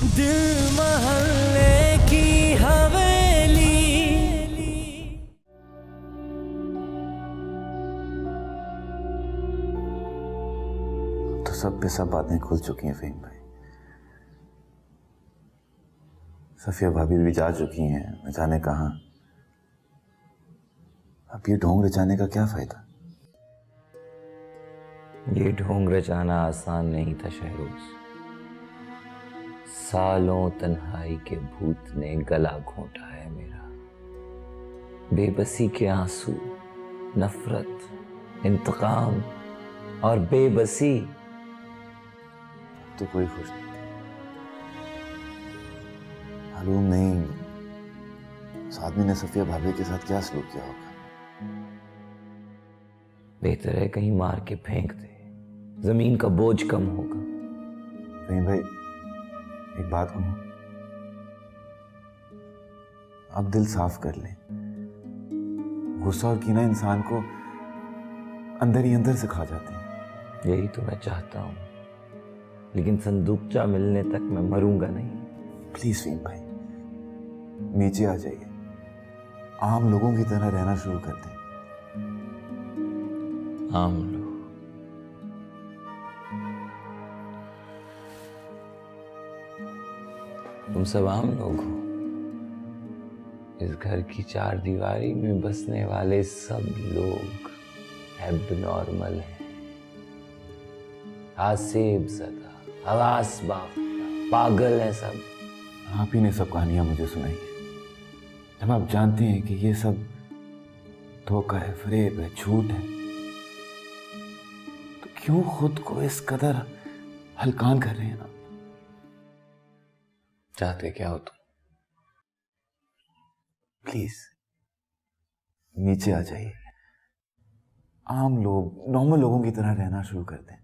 दिल महल्ले की हवेली। तो सब पे सब बातें खुल चुकी हैं फ़हीम भाई। सफिया भाभी भी जा चुकी हैं न जाने कहाँ। अब ये ढोंग रचाने का क्या फायदा? ये ढोंग रचाना आसान नहीं था शहरोज। सालों तन्हाई के भूत ने गला घोंटा है मेरा। बेबसी के आंसू, नफरत, इंतकाम और बेबसी। तो कोई खुश नहीं, मालूम नहीं उस आदमी ने सफिया भाभी के साथ क्या सलूक किया होगा। बेहतर है कहीं मार के फेंक दे, जमीन का बोझ कम होगा। फ़हीम भाई एक बात कहूँ, अब दिल साफ कर ले। गुस्सा और कीना इंसान को अंदर ही अंदर से खा जाते हैं। यही तो मैं चाहता हूँ, लेकिन संदूकचा मिलने तक मैं मरूंगा नहीं। प्लीज फ़हीम भाई नीचे आ जाइए, आम लोगों की तरह रहना शुरू कर दें। आम लोग? तुम सब आम लोग हो। इस घर की चार दीवारी में बसने वाले सब लोग एबनॉर्मल हैं, आसेब ज़दा, हवास बाफ्ता, पागल हैं सब। आप ही ने सब कहानियां मुझे सुनाई हैं। जब आप जानते हैं कि ये सब धोखा है, फरेब है, झूठ है, तो क्यों खुद को इस कदर हलकान कर रहे हैं आप? चाहते क्या हो तुम? प्लीज नीचे आ जाइए, आम लोग, नॉर्मल लोगों की तरह रहना शुरू कर दें।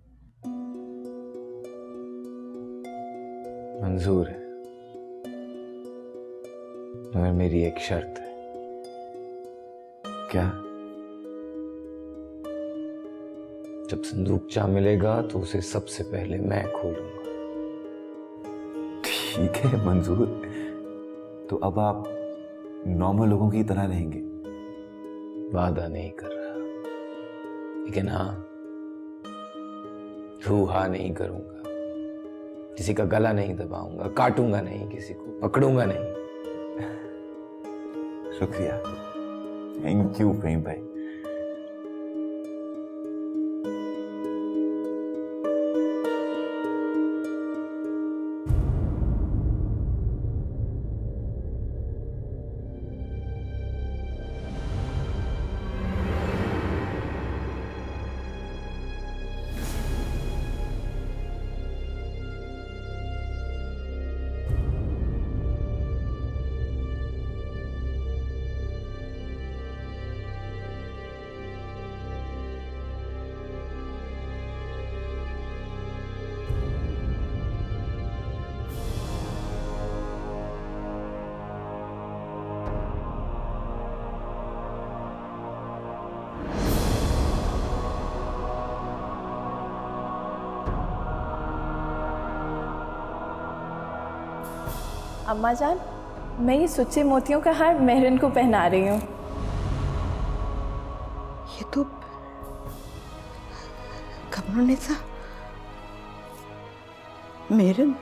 मंजूर है, मगर मेरी एक शर्त है। क्या? जब संदूकचा मिलेगा तो उसे सबसे पहले मैं खोलूंगा। ठीक है मंजूर, तो अब आप नॉर्मल लोगों की तरह रहेंगे? वादा नहीं कर रहा, लेकिन हाँ, रूहा नहीं करूंगा। किसी का गला नहीं दबाऊंगा, काटूंगा नहीं, किसी को पकड़ूंगा नहीं। शुक्रिया, थैंक यू फ़हीम भाई। अम्मा जान, मैं ये सुच्चे मोतियों का हार मेहरन को पहना रही हूँ। ये तो कमरुन्निसा, मेहरन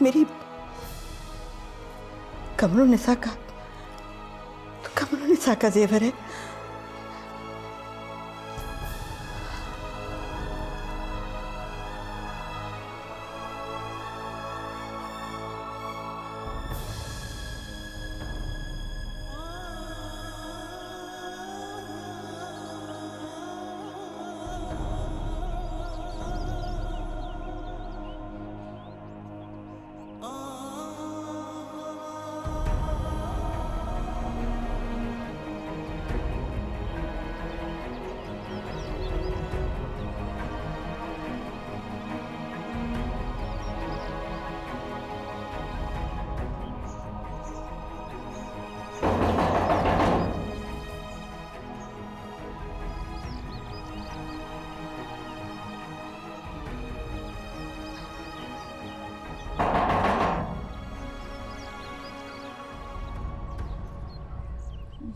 मेरी कमरुन्निसा का जेवर है।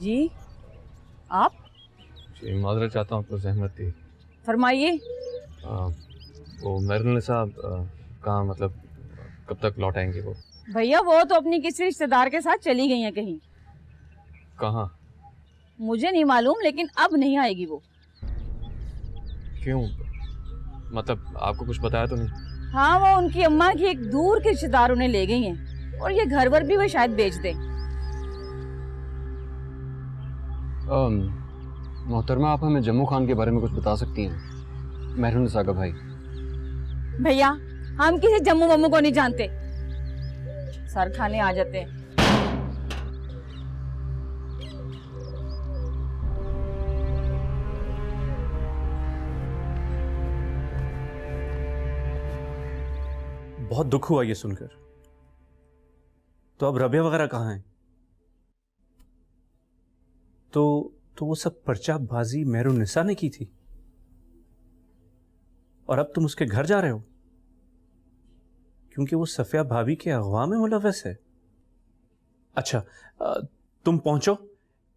जी आप जी माजरत चाहता हूँ, आपको जहमत दी। फरमाइए। वो मेहरुन साहब कहाँ, मतलब कब तक लौट आएंगे वो? भैया वो तो अपनी किसी रिश्तेदार के साथ चली गई हैं कहीं। कहाँ? मुझे नहीं मालूम, लेकिन अब नहीं आएगी वो। क्यों, मतलब आपको कुछ बताया तो नहीं? हाँ, वो उनकी अम्मा की एक दूर की रिश्तेदार उन्हें ले गई हैं और ये घर वर भी वो शायद बेच दे। मोहतरमा, आप हमें जम्मू खान के बारे में कुछ बता सकती हैं? मेहरुन निसा का भाई। भैया हम किसी जम्मू वम्मू को नहीं जानते, सर खाने आ जाते हैं। बहुत दुख हुआ ये सुनकर। तो अब रबिया वगैरह कहाँ हैं? तो वो सब पर्चाबाजी मेहरुन निसा ने की थी और अब तुम उसके घर जा रहे हो क्योंकि वो सफिया भाभी के अगवा में मुलव्वस है। अच्छा, तुम पहुंचो,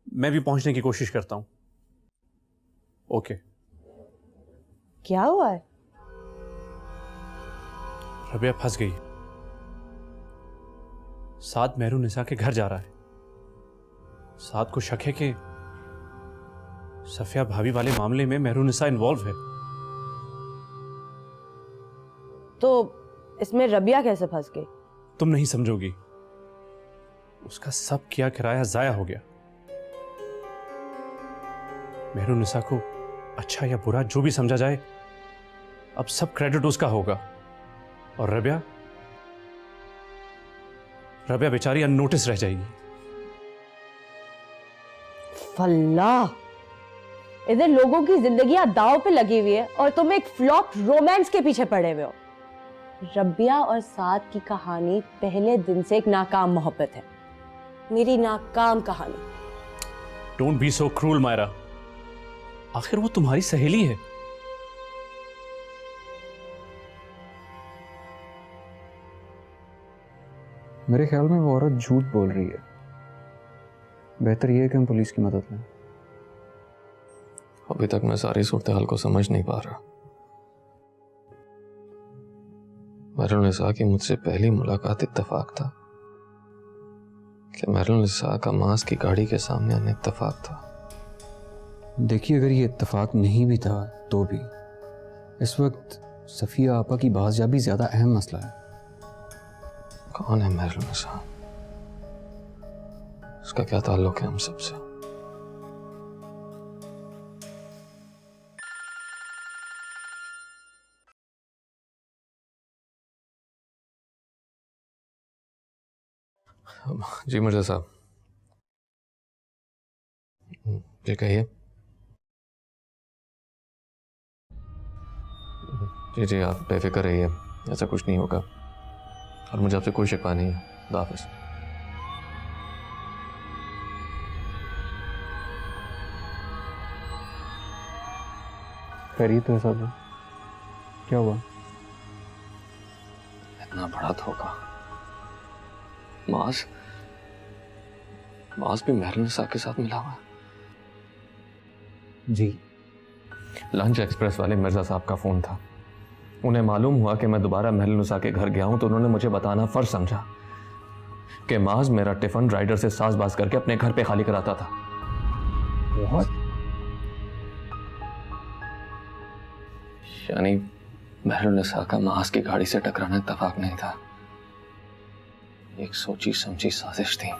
मैं भी पहुंचने की कोशिश करता हूं। ओके। क्या हुआ है? रबिया फंस गई। साद मेहरुन निसा के घर जा रहा है। साद को शक है कि सफिया भाभी वाले मामले में मेहरुन निसा इन्वॉल्व है। तो इसमें रबिया कैसे फंस गई? तुम नहीं समझोगी। उसका सब किया किराया जाया हो गया। मेहरुन निसा को अच्छा या बुरा जो भी समझा जाए, अब सब क्रेडिट उसका होगा। और रबिया बेचारी अननोटिस रह जाएगी। फल्ला, इधर लोगों की जिंदगियां दांव पे लगी हुई है और तुम एक फ्लॉप रोमांस के पीछे पड़े हुए हो। रबिया और साद की कहानी पहले दिन से एक नाकाम मोहब्बत है, मेरी नाकाम कहानी। Don't be so cruel Myra. आखिर वो तुम्हारी सहेली है। मेरे ख्याल में वो औरत झूठ बोल रही है। बेहतर ये है कि हम पुलिस की मदद लें। अभी तक मैं सारी सूरत हाल को समझ नहीं पा रहा। मेहरुन निसा की मुझसे पहली मुलाकात इत्तेफाक था कि मेहरुन निसा का मास की गाड़ी के सामने आने इत्तेफाक था। देखिए, अगर ये इत्तेफाक नहीं भी था तो भी इस वक्त सफिया आपा की बाजियाबी ज्यादा अहम मसला है। कौन है मेहरुन निसा? उसका क्या ताल्लुक है हम सबसे? जी मिर्जा साहब। जी कहिए। जी आप बेफिक्र रहिए, ऐसा कुछ नहीं होगा और मुझे आपसे कोई शिकवा नहीं है। खुदा हाफिज़। खैरियत है साहब? क्या हुआ? इतना बड़ा धोखा। मास भी मेहरुन निसा के साथ मिला हुआ। जी। लंच एक्सप्रेस वाले मिर्जा साहब का फोन था। उन्हें मालूम हुआ कि मैं दोबारा मेहरुन निसा के घर गया हूं तो उन्होंने मुझे बताना फर्ज समझा कि माज मेरा टिफिन राइडर से साजबाज करके अपने घर पे खाली कराता था। यानी मेहरुन निसा का माज की गाड़ी से टकराना इत्तेफाक नहीं था, एक सोची समझी साजिश थी।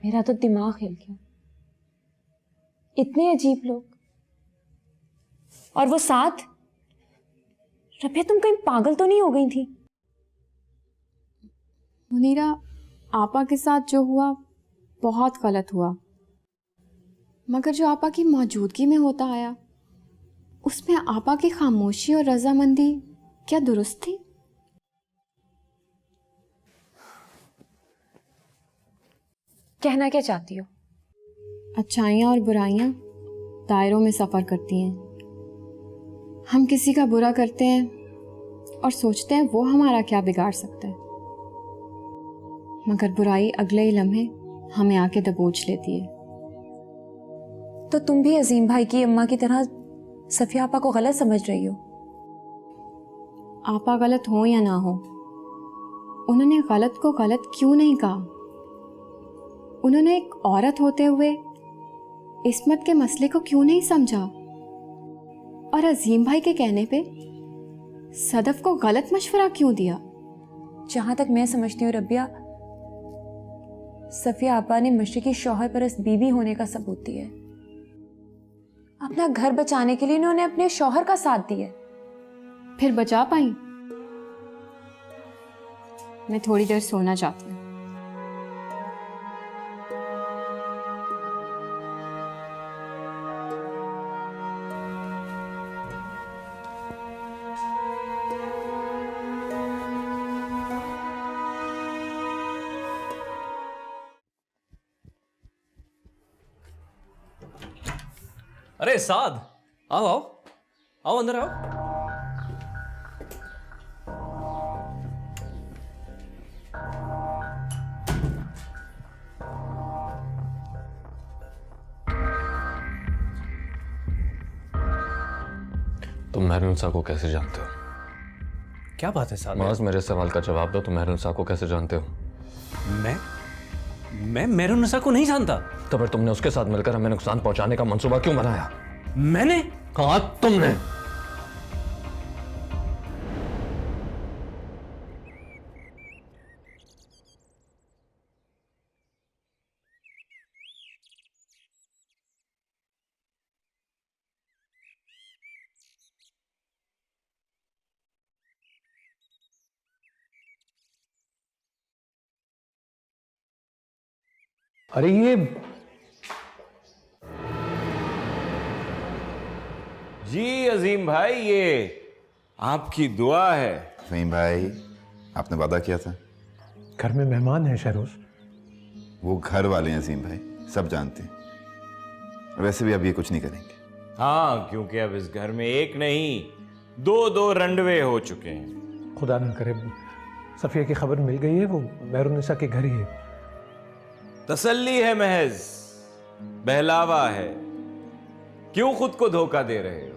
मेरा तो दिमाग हिल गया। इतने अजीब लोग, और वो साथ। रबिया, तुम कहीं पागल तो नहीं हो गई थी? मुनीरा, आपा के साथ जो हुआ बहुत गलत हुआ, मगर जो आपा की मौजूदगी में होता आया उसमें आपा की खामोशी और रजामंदी क्या दुरुस्त थी? कहना क्या चाहती हो? अच्छाइयाँ और बुराइयाँ दायरों में सफ़र करती हैं। हम किसी का बुरा करते हैं और सोचते हैं वो हमारा क्या बिगाड़ सकता है, मगर बुराई अगले ही लम्हे हमें आके दबोच लेती है। तो तुम भी अजीम भाई की अम्मा की तरह सफिया आपा को गलत समझ रही हो? आपा गलत हो या ना हो, उन्होंने गलत को गलत क्यों नहीं कहा? उन्होंने एक औरत होते हुए इस्मत के मसले को क्यों नहीं समझा? और अजीम भाई के कहने पे सदफ को गलत मशवरा क्यों दिया? जहां तक मैं समझती हूँ रबिया, सफिया आपा ने मशरकी शौहर परस्त बीवी होने का सबूत दिया है। अपना घर बचाने के लिए उन्होंने अपने शौहर का साथ दिया। फिर बचा पाई? मैं थोड़ी देर सोना चाहती हूँ। अरे साद, आओ आओ आओ, अंदर आओ। तुम महरुनिसा को कैसे जानते हो? क्या बात है साद? माज, मेरे सवाल का जवाब दो। तुम महरुनिसा को कैसे जानते हो? मैं महरुनिसा को नहीं जानता। तो फिर तुमने उसके साथ मिलकर हमें नुकसान पहुंचाने का मंसूबा क्यों बनाया? मैंने? कहा तुमने? अरे ये जी अजीम भाई, ये आपकी दुआ है। फहीम भाई, आपने वादा किया था। घर में मेहमान हैं शहरोज। वो घर वाले हैं अजीम भाई, सब जानते हैं। वैसे भी अब ये कुछ नहीं करेंगे। हाँ, क्योंकि अब इस घर में एक नहीं दो रंडवे हो चुके हैं। खुदा न करे सफिया की खबर मिल गई है, वो महरुनिसा के घर ही है। तसल्ली है महज, बहलावा है। क्यों खुद को धोखा दे रहे हो?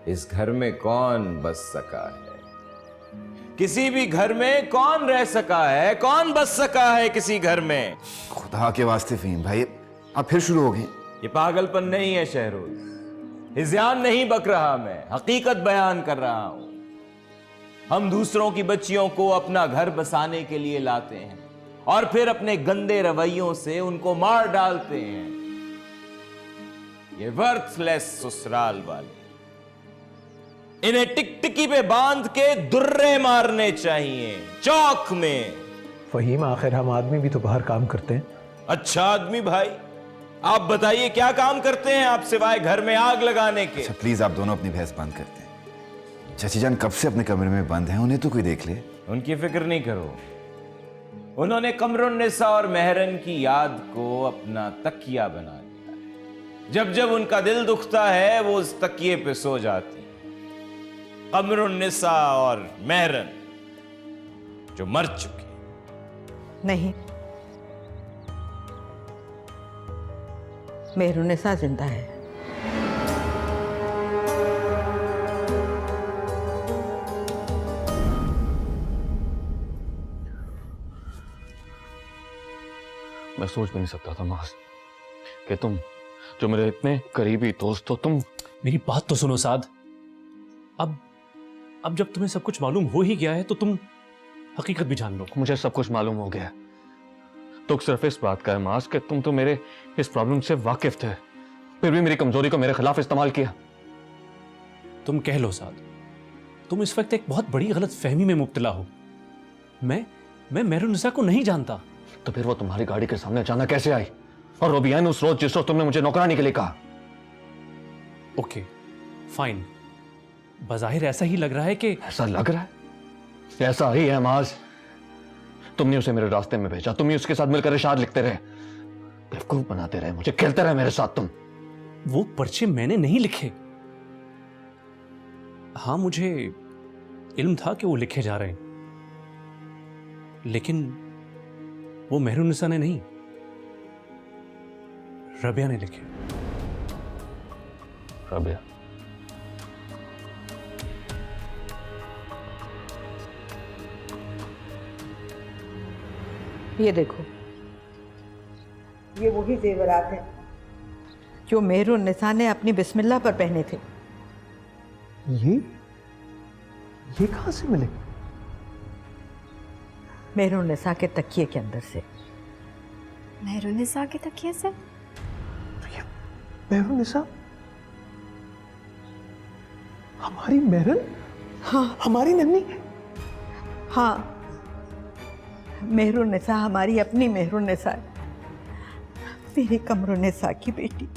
इस घर में कौन बस सका है? किसी भी घर में कौन रह सका है? कौन बस सका है किसी घर में? खुदा के वास्ते फहीम भाई, आप फिर शुरू हो गए। ये पागलपन नहीं है शहरोज, हिज़्यान नहीं बक रहा, मैं हकीकत बयान कर रहा हूं। हम दूसरों की बच्चियों को अपना घर बसाने के लिए लाते हैं और फिर अपने गंदे रवैयों से उनको मार डालते हैं। ये वर्थलेस ससुराल वाले, इन्हें टिकटिकी पे बांध के दुर्रे मारने चाहिए, चौक में। फहीम, आखिर हम आदमी भी तो बाहर काम करते हैं। अच्छा आदमी भाई, आप बताइए क्या काम करते हैं आप सिवाय घर में आग लगाने के? अच्छा प्लीज, आप दोनों अपनी बहस बंद करते हैं। चाची जान कब से अपने कमरे में बंद हैं, उन्हें तो कोई देख ले। उनकी फिक्र नहीं करो, उन्होंने कमरुन्निसा और महरन की याद को अपना तकिया बना लिया। जब जब उनका दिल दुखता है वो उस तकिए पे सो जाती। कमरुन्निसा और महरन जो मर चुके। नहीं, महरुनिसा जिंदा है। मैं सोच भी नहीं सकता था मास कि तुम जो मेरे इतने करीबी दोस्त हो, तुम। मेरी बात तो सुनो साद, अब जब तुम्हें सब कुछ मालूम हो ही गया है तो तुम हकीकत भी जान लो। मुझे सब कुछ मालूम हो गया। तो सिर्फ इस बात का है मास कि तुम तो मेरे इस प्रॉब्लम से वाकिफ थे, फिर भी मेरी कमजोरी को मेरे खिलाफ इस्तेमाल किया। तुम कह लो साद, तुम इस वक्त एक बहुत बड़ी गलत फहमी में मुब्तला हो। मैं महरुनिसा को नहीं जानता। तो फिर वो तुम्हारी गाड़ी के सामने अचानक कैसे आई? और रोबियान उस रोज जिस रोज तुमने मुझे नौकरानी के लिए कहा। ओके फाइन, बज़ाहिर ऐसा ही लग रहा है कि ऐसा लग रहा है, ऐसा ही है माज। तुमने उसे मेरे रास्ते में भेजा, तुम ही उसके साथ मिलकर इशार लिखते रहे, बेवकूफ बनाते रहे मुझे, खेलते रहे मेरे साथ तुम। वो पर्चे मैंने नहीं लिखे। हाँ, मुझे इल्म था कि वो लिखे जा रहे हैं, लेकिन वो मेहरुन्निसा ने नहीं, रबिया ने लिखे। रबिया? ये देखो, ये वही जेवरात हैं जो मेहरुन्निसा ने अपनी बिस्मिल्लाह पर पहने थे। ये कहां से मिले? मेहरुन्निसा के तकिए के अंदर से। मेहरुन्निसा के तकिए से? मेहरुन्निसा? हमारी मेहरुन? हाँ, हमारी नन्ही? हाँ, मेहरुन्निसा हमारी अपनी मेहरुन्निसा है, मेरी कमरुन्निसा की बेटी।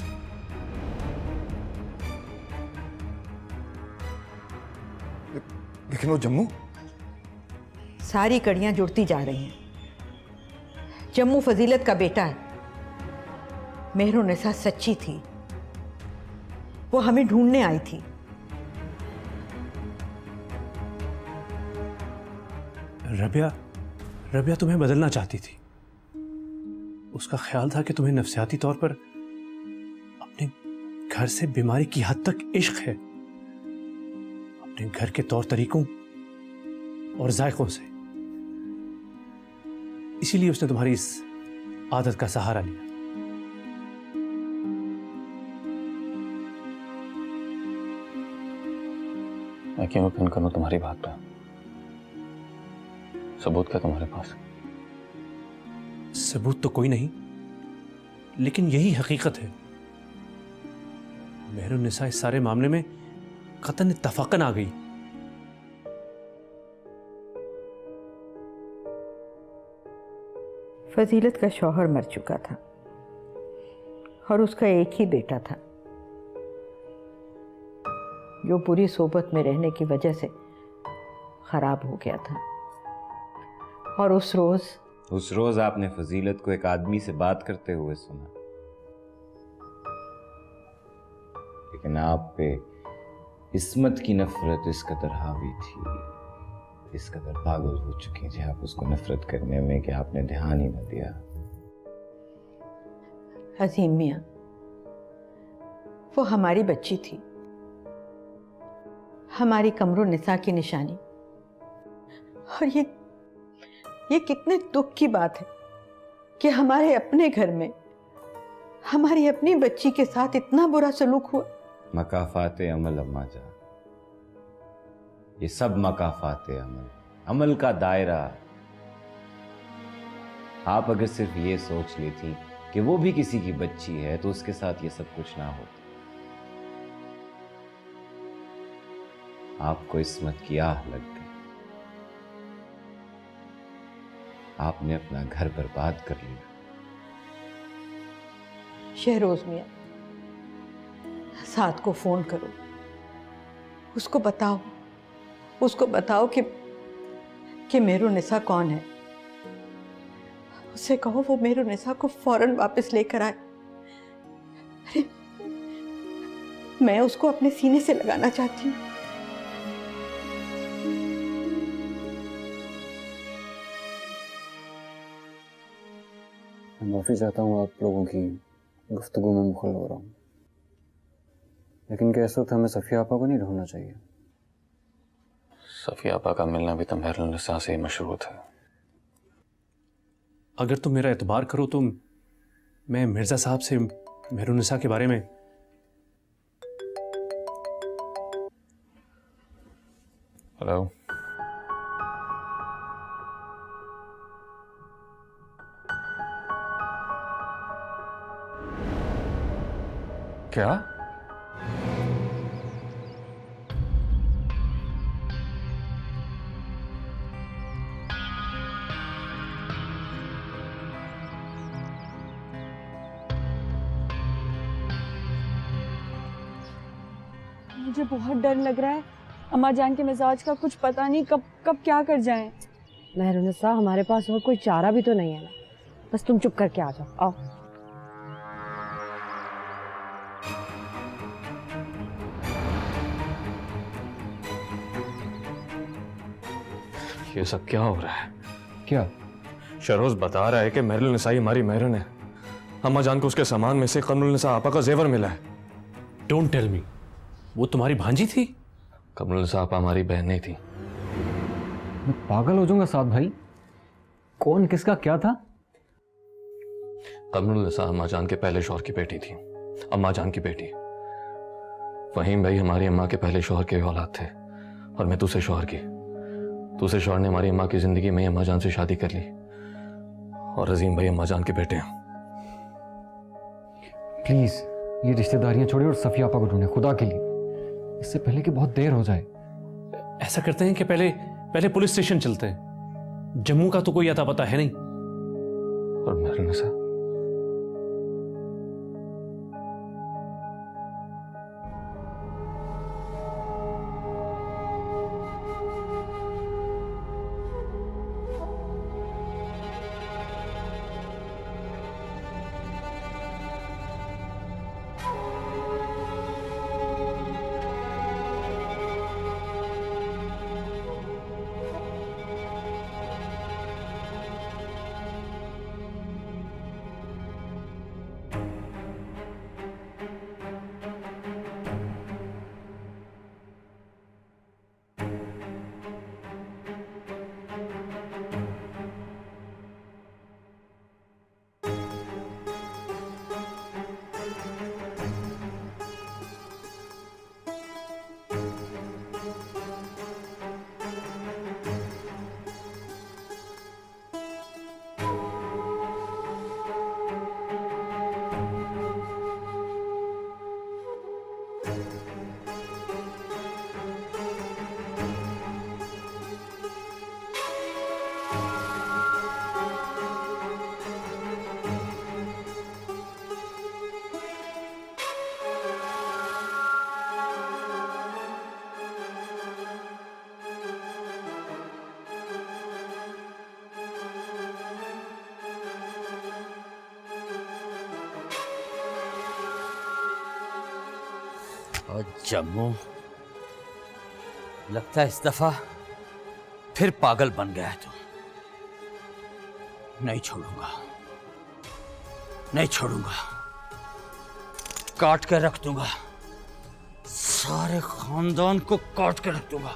लेकिन वो जम्मू? सारी कड़ियां जुड़ती जा रही हैं। जम्मू फजीलत का बेटा है। मेहरुन्निसा सच्ची थी, वो हमें ढूंढने आई थी। रबिया तुम्हें बदलना चाहती थी। उसका ख्याल था कि तुम्हें नफ्सियाती तौर पर अपने घर से बीमारी की हद तक इश्क है, अपने घर के तौर तरीकों और जायकों से। इसीलिए उसने तुम्हारी इस आदत का सहारा लिया। मैं क्यों यकीन करूं तुम्हारी बात पे? सबूत क्या तुम्हारे पास? सबूत तो कोई नहीं, लेकिन यही हकीकत है। मेहरुन्निसा इस सारे मामले में कतन इत्तफाकन आ गई। फजीलत का शौहर मर चुका था और उसका एक ही बेटा था जो बुरी सोबत में रहने की वजह से खराब हो गया था। और उस रोज आपने फजीलत को एक आदमी से बात करते हुए सुना, लेकिन आप पे इस्मत की नफरत इस कदर हावी थी, इस कदर पागल हो चुकी थी आप उसको नफरत करने में कि आपने ध्यान ही न दिया। अजीम मियां, वो हमारी बच्ची थी, हमारी कमरुन्निसा की निशानी। और ये कितने दुख की बात है कि हमारे अपने घर में हमारी अपनी बच्ची के साथ इतना बुरा सलूक हुआ। मकाफाते अमल अम्मा जान, ये सब मकाफाते अमल का दायरा। आप अगर सिर्फ ये सोच लेती कि वो भी किसी की बच्ची है तो उसके साथ ये सब कुछ ना होता। आपको इस्मत की आह लग गई, आपने अपना घर बर्बाद कर लिया। शहरोज मियां, साथ को फोन करो, उसको बताओ कि मेहरुन्निसा कौन है। उससे कहो वो मेहरुन्निसा को फौरन वापस लेकर आए। अरे, मैं उसको अपने सीने से लगाना चाहती हूँ। मैं माफ़ी चाहता हूँ आप लोगों की गुफ्तगू में मुखल हो रहा हूँ, लेकिन क्या इस वक्त हमें सफ़िया आपा को नहीं ढूंढना चाहिए? सफ़िया आपा का मिलना भी तो मेहरुन्निसा से ही मशरूत है। अगर तुम मेरा एतबार करो तो मैं मिर्ज़ा साहब से मेहरुन्निसा के बारे में हेलो, क्या? मुझे बहुत डर लग रहा है। अम्मा जान के मिजाज का कुछ पता नहीं, कब क्या कर जाएं। मेहरुनिसा, हमारे पास और कोई चारा भी तो नहीं है ना, बस तुम चुप करके आ जाओ। आओ। ये सब क्या हो रहा है? क्या? शहरोज बता रहा है कि मेहरुल निसाई हमारी मेहरुन है। अम्मा जान को उसके सामान में से कमरुल निसा आपा का जेवर मिला है। डोंट टेल मी, वो तुम्हारी भांजी थी? कमरुल निसा आपा हमारी बहन नहीं थी। मैं पागल हो जाऊंगा साथ भाई, कौन किसका क्या था? कमरुल निसा अम्मा जान के पहले शौहर की बेटी थी, अम्मा जान की बेटी। फहीम भाई हमारी अम्मा के पहले शौहर के औलाद थे और मैं दूसरे शौहर की। दूसरे शौहर ने हमारी अम्मा की जिंदगी में अम्मा जान से शादी कर ली और रजीम भाई अम्मा जान के बेटे हैं। प्लीज ये रिश्तेदारियां छोड़िए और सफिया आपा को ढूंढे, खुदा के लिए, इससे पहले कि बहुत देर हो जाए। ऐसा करते हैं कि पहले पुलिस स्टेशन चलते हैं। जम्मू का तो कोई अता पता है नहीं। और मेहरुल निसा और जम्मू, लगता है इस दफा फिर पागल बन गया है तू। नहीं छोड़ूंगा, नहीं छोड़ूंगा, काट के रख दूंगा, सारे खानदान को काट के रख दूंगा।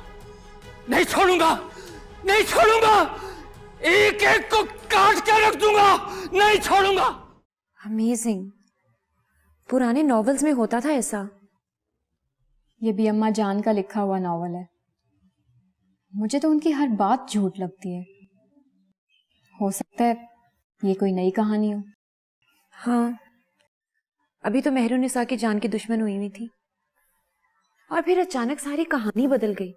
नहीं छोड़ूंगा, नहीं छोड़ूंगा, एक एक को काट के रख दूंगा, नहीं छोड़ूंगा। अमेजिंग, पुराने नॉवेल्स में होता था ऐसा। ये भी अम्मा जान का लिखा हुआ नॉवल है। मुझे तो उनकी हर बात झूठ लगती है। हो सकता है ये कोई नई कहानी हो। हाँ, अभी तो मेहरुनिसा की जान की दुश्मन हुई हुई थी और फिर अचानक सारी कहानी बदल गई।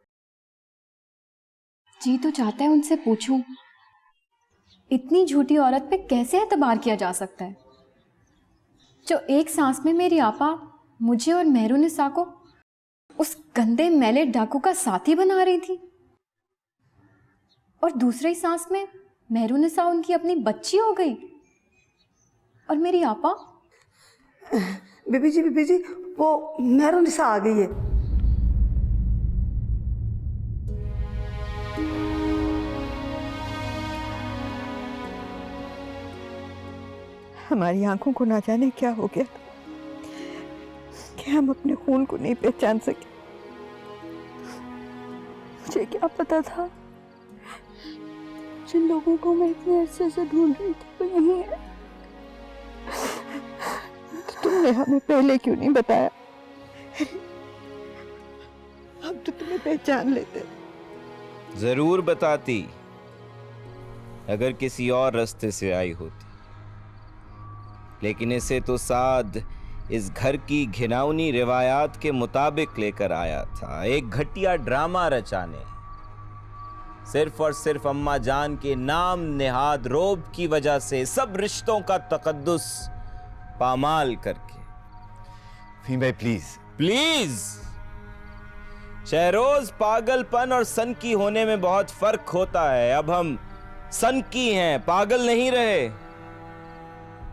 जी तो चाहता है उनसे पूछूं, इतनी झूठी औरत पे कैसे एतबार किया जा सकता है, जो एक सांस में मेरी आपा मुझे और मेहरुनिसा को उस गंदे मैले डाकू का साथी बना रही थी, और दूसरी सांस में मेहरुनिसा उनकी अपनी बच्ची हो गई। और मेरी आपा, बीबी जी, वो मेहरुनिसा आ गई है। हमारी आंखों को ना जाने क्या हो गया कि हम अपने खून को नहीं पहचान सके। मुझे क्या पता था जिन लोगों को मैं इतने अरसे से ढूंढ रही थी वो यही है। तो तुमने हमें पहले क्यों नहीं बताया? हम तो तुम्हें पहचान लेते। जरूर बताती अगर किसी और रास्ते से आई होती, लेकिन इसे तो साद इस घर की घिनौनी रिवायात के मुताबिक लेकर आया था, एक घटिया ड्रामा रचाने, सिर्फ और सिर्फ अम्मा जान के नाम नेहाद रोब की वजह से सब रिश्तों का तकद्दुस पामाल करके। फहीम भाई प्लीज प्लीज, शहरोज, पागलपन और सनकी होने में बहुत फर्क होता है। अब हम सनकी हैं, पागल नहीं रहे।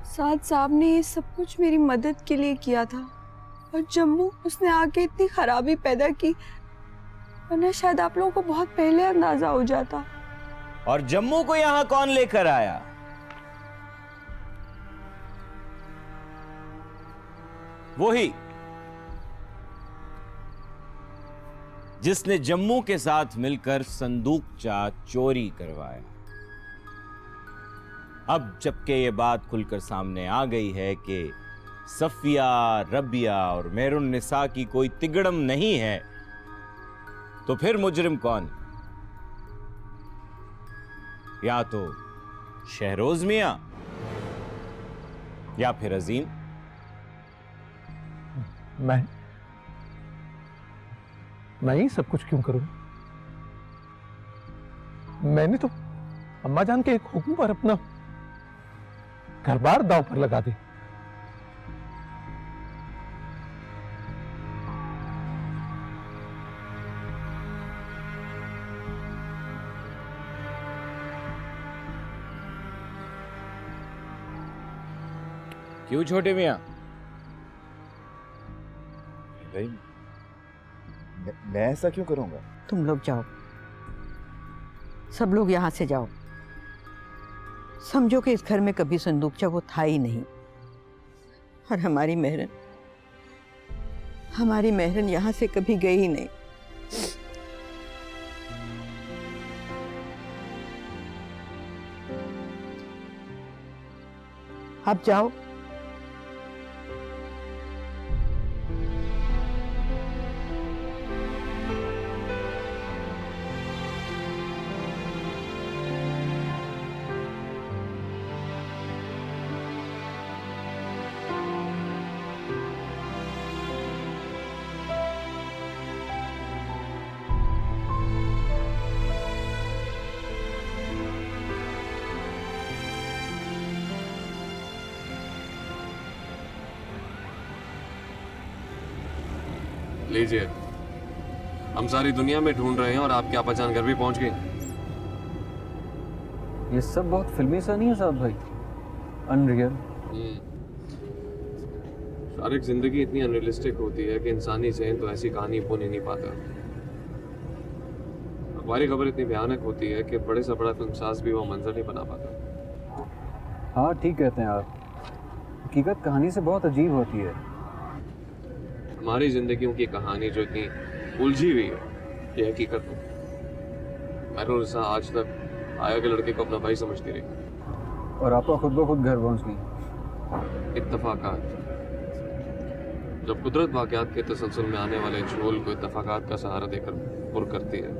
साद साहब ने ये सब कुछ मेरी मदद के लिए किया था, और जम्मू उसने आके इतनी खराबी पैदा की, वरना शायद आप लोगों को बहुत पहले अंदाजा हो जाता। और जम्मू को यहां कौन लेकर आया? वही जिसने जम्मू के साथ मिलकर संदूकचा चोरी करवाया। अब जबकि ये बात खुलकर सामने आ गई है कि सफिया, रबिया और मेहरुन्निसा की कोई तिगड़म नहीं है, तो फिर मुजरिम कौन? या तो शहरोज मियां या फिर अजीम। मैं ही सब कुछ क्यों करूं? मैंने तो अम्मा जान के एक हुक्म पर अपना घर बार दांव पर लगा दी। क्यों छोटे मियां? भाई मैं ऐसा क्यों करूंगा? तुम लोग जाओ, सब लोग यहां से जाओ। समझो कि इस घर में कभी संदूकचा वो था ही नहीं, और हमारी मेहरन यहां से कभी गई ही नहीं। आप जाओ। लीजिए, हम सारी दुनिया में ढूंढ रहे हैं और आपकी आपाजान घर भी पहुंच गई। ये सब बहुत फिल्मी सा नहीं है साहब भाई? अनरियल। शारिक, जिंदगी इतनी अनरियलिस्टिक होती है कि इंसानी ज़हन तो ऐसी कहानी बुन ही नहीं पाता। अखबारी खबर इतनी भयानक होती है कि बड़े से बड़ा फिल्मसाज भी वो मंजर नहीं बना पाता। हाँ ठीक कहते हैं आप, हकीकत कहानी से बहुत अजीब होती है। हमारी जिंदगियों की कहानी जो इतनी उलझी हुई है, ये हकीकत है। मेहरुन्निसा आज तक आया के लड़के को अपना भाई समझती रही, और आपका खुद ब खुद घर पहुंच गई। इत्तफाकात। जब कुदरत वाकयात के तसलसल में आने वाले झोल को इत्तफाकात का सहारा देकर पुर करती है,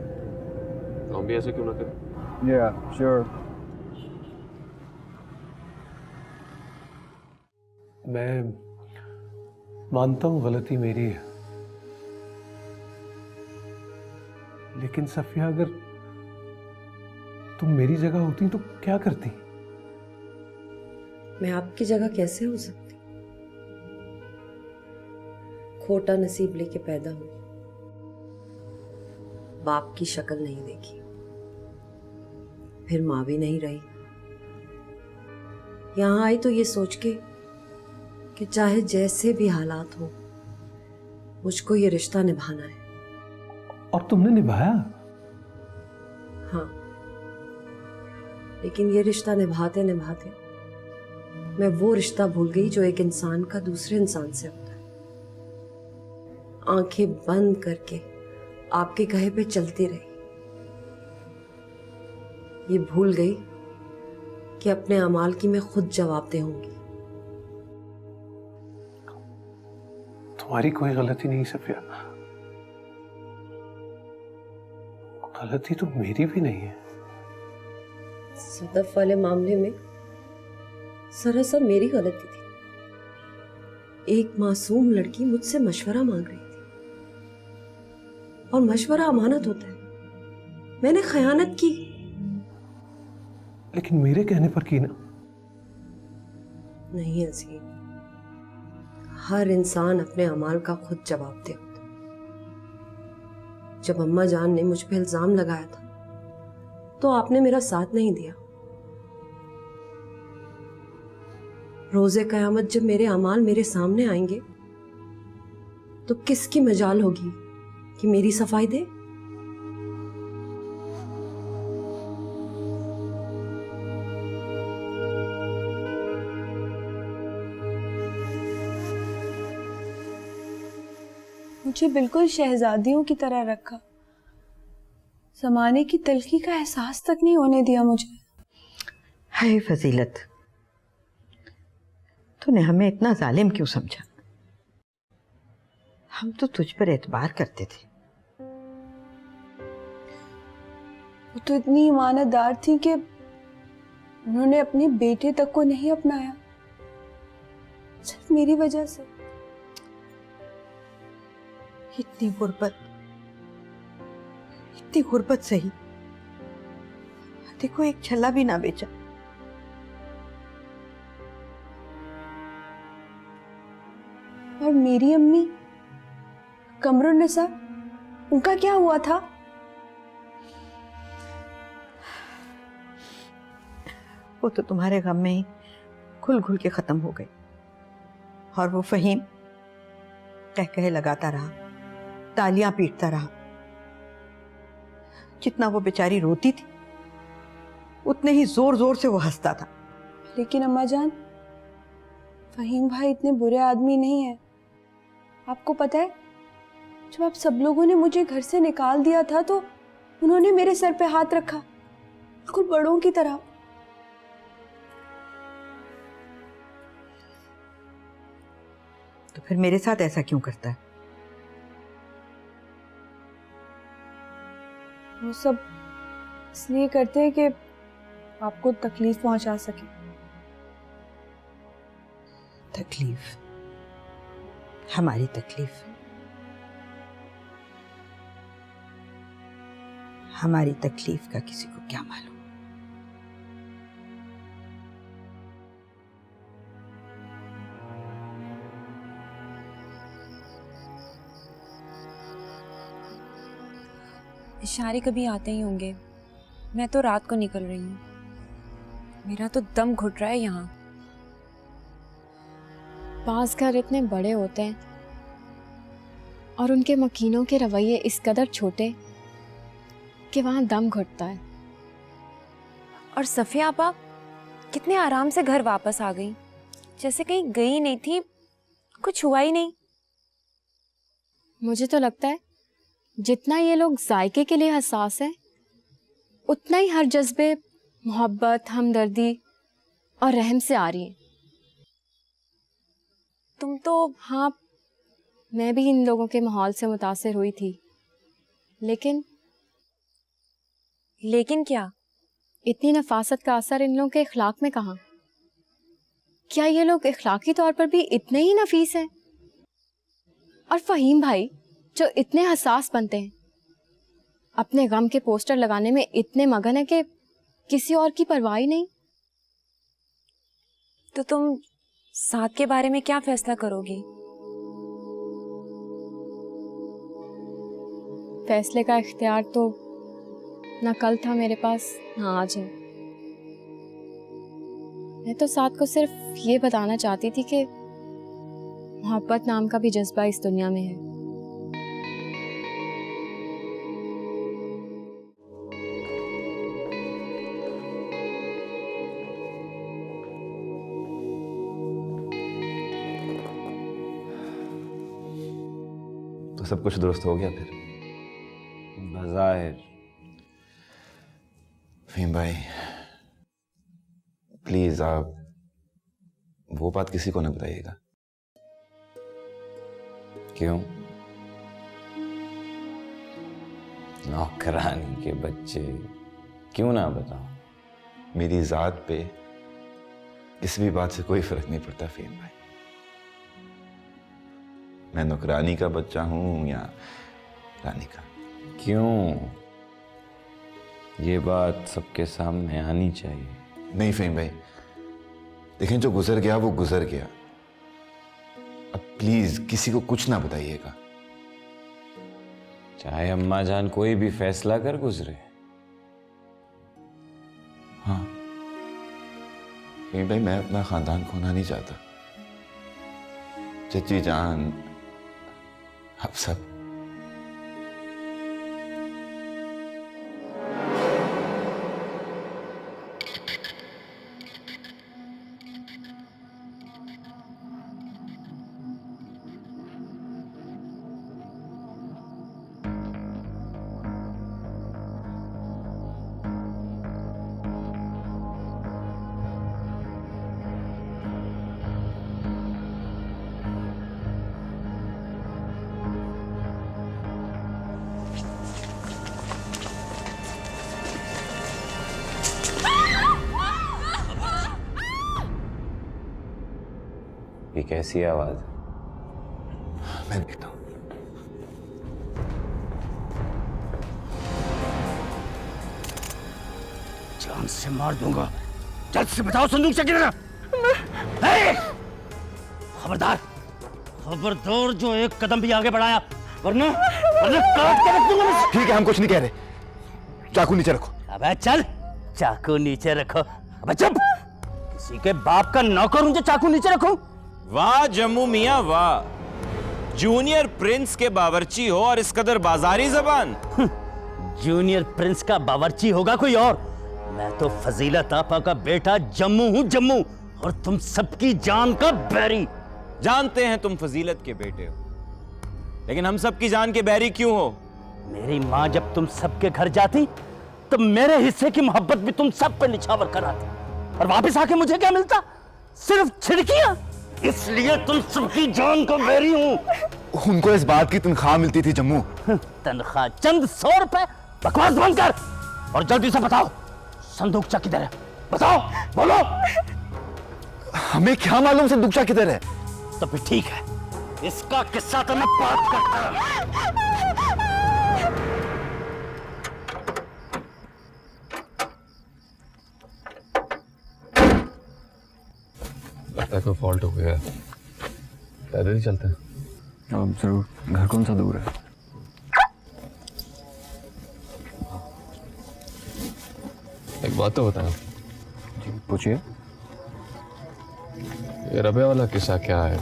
तो हम भी ऐसे क्यों ना करें? Yeah, sure. मैं मानता हूं गलती मेरी है, लेकिन सफिया, अगर तुम मेरी जगह होती तो क्या करती? मैं आपकी जगह कैसे हो सकती? खोटा नसीब लेके पैदा हुई, बाप की शक्ल नहीं देखी, फिर माँ भी नहीं रही। यहां आई तो ये सोच के कि चाहे जैसे भी हालात हो, मुझको ये रिश्ता निभाना है। और तुमने निभाया? हाँ, लेकिन ये रिश्ता निभाते निभाते मैं वो रिश्ता भूल गई जो एक इंसान का दूसरे इंसान से होता है। आंखें बंद करके आपके कहे पे चलती रही। ये भूल गई कि अपने अमाल की मैं खुद जवाबदेह होंगी। तुम्हारी कोई गलती नहीं सफिया, गलती तो मेरी भी नहीं है। सदफ वाले मामले में सरासर मेरी गलती थी। एक मासूम लड़की मुझसे मशवरा मांग रही थी, और मशवरा अमानत होता है। मैंने खयानत की। लेकिन मेरे कहने पर की ना? नहीं अजीम, हर इंसान अपने अमाल का खुद जवाबदेह होता है। जब अम्मा जान ने मुझ पे इल्जाम लगाया था तो आपने मेरा साथ नहीं दिया। रोजे कयामत जब मेरे अमाल मेरे सामने आएंगे तो किसकी मजाल होगी कि मेरी सफाई दे? मुझे बिल्कुल शहजादियों की तरह रखा, जमाने की तलखी का एहसास तक नहीं होने दिया मुझे। हाय फजीलत, तूने हमें इतना जालिम क्यों समझा? हम तो तुझ पर एतबार करते थे। वो तो इतनी ईमानदार थी कि उन्होंने अपने बेटे तक को नहीं अपनाया, सिर्फ मेरी वजह से। इतनी गुर्बत सही, देखो एक छल्ला भी ना बेचा। और मेरी अम्मी कमरुन्निसा, उनका क्या हुआ था? वो तो तुम्हारे गम में ही घुल घुल के खत्म हो गई। और वो फहीम कह लगाता रहा, तालियां पीटता रहा। जितना वो बेचारी रोती थी उतने ही जोर जोर से वो हंसता था। लेकिन अम्मा जान, फहीम भाई इतने बुरे आदमी नहीं है। आपको पता है, जब आप सब लोगों ने मुझे घर से निकाल दिया था तो उन्होंने मेरे सर पे हाथ रखा, बिल्कुल बड़ों की तरह। तो फिर मेरे साथ ऐसा क्यों करता है? वो सब इसलिए करते हैं कि आपको तकलीफ पहुंचा सके। तकलीफ? हमारी तकलीफ? हमारी तकलीफ का किसी को क्या मालूम। इशारे कभी आते ही होंगे। मैं तो रात को निकल रही हूँ, मेरा तो दम घुट रहा है यहाँ। पास घर इतने बड़े होते हैं और उनके मकीनों के रवैये इस कदर छोटे कि वहाँ दम घुटता है। और सफिया आपा कितने आराम से घर वापस आ गई, जैसे कहीं गई नहीं थी, कुछ हुआ ही नहीं। मुझे तो लगता है जितना ये लोग जायके के लिए हसास हैं, उतना ही हर जज्बे मोहब्बत, हमदर्दी और रहम से आ रही है। तुम तो हाँ, मैं भी इन लोगों के माहौल से मुतासिर हुई थी, लेकिन क्या? इतनी नफासत का असर इन लोगों के इखलाक में कहाँ? क्या ये लोग इखलाकी तौर पर भी इतने ही नफीस हैं? और फहीम भाई जो इतने हसास बनते हैं, अपने गम के पोस्टर लगाने में इतने मगन है कि किसी और की परवाह ही नहीं। तो तुम साथ के बारे में क्या फैसला करोगी? फैसले का इख्तियार तो ना कल था मेरे पास, ना आज है। मैं तो साथ को सिर्फ ये बताना चाहती थी कि मोहब्बत नाम का भी जज्बा इस दुनिया में है। तो सब कुछ दुरुस्त हो गया फिर? बज़ाहिर। फहीम भाई प्लीज आप वो बात किसी को न बताइएगा। क्यों? नौकरानी के बच्चे, क्यों ना बताऊं? मेरी जात पे किसी भी बात से कोई फर्क नहीं पड़ता फहीम भाई। मैं नौकरानी का बच्चा हूं या रानी का। क्यों? ये बात सबके सामने आनी चाहिए। नहीं फहीम भाई, देखें जो गुजर गया वो गुजर गया। अब प्लीज किसी को कुछ ना बताइएगा। चाहे अम्मा जान कोई भी फैसला कर गुजरे। हाँ लेकिन भाई मैं अपना खानदान खोना नहीं चाहता। चची जान, आप सब। ये कैसी आवाज? मैं देखता हूं। जान से मार दूंगा। जल्द से बताओ संदूक से किधर है? खबरदार, खबरदार जो एक कदम भी आगे बढ़ाया वरना काट के रख दूंगा मैं। ठीक है, हम कुछ नहीं कह रहे। चाकू नीचे रखो। अबे चल, चाकू नीचे रखो। अबे चुप, किसी के बाप का नौकर हूं जो चाकू नीचे रखूं? वाह जम्मू मियां वाह, जूनियर प्रिंस के बावर्ची हो और इस कदर बाजारी जबान। जूनियर प्रिंस का बावर्ची होगा कोई और? मैं तो फजीलत आपा का बेटा जम्मू हूं, जम्मू, और तुम सबकी जान का बैरी। जानते हैं तुम फजीलत के बेटे हो, लेकिन हम सबकी जान के बैरी क्यों हो? मेरी माँ जब तुम सबके घर जाती तो मेरे हिस्से की मोहब्बत भी तुम सब पे निछावर कराती, और वापस आके मुझे क्या मिलता? सिर्फ छिड़कियां। इसलिए तुम सबकी जान का बैरी हूं। उनको इस बात की तनख्वाह मिलती थी जम्मू। तनख्वाह चंद 100 रुपए? बकवास बंद कर और जल्दी से बताओ संदूकचा किधर है? बताओ, बोलो। हमें क्या मालूम संदूकचा किधर है? तो फिर ठीक है, इसका किस्सा तो मैं बात करता हूं। लगता है कोई फॉल्ट हो गया है, पैदल ही चलते हैं। अब जरूर। घर कौन सा दूर है? एक बात तो बताएं। जी पूछिए। ये रबिया वाला किस्सा क्या है?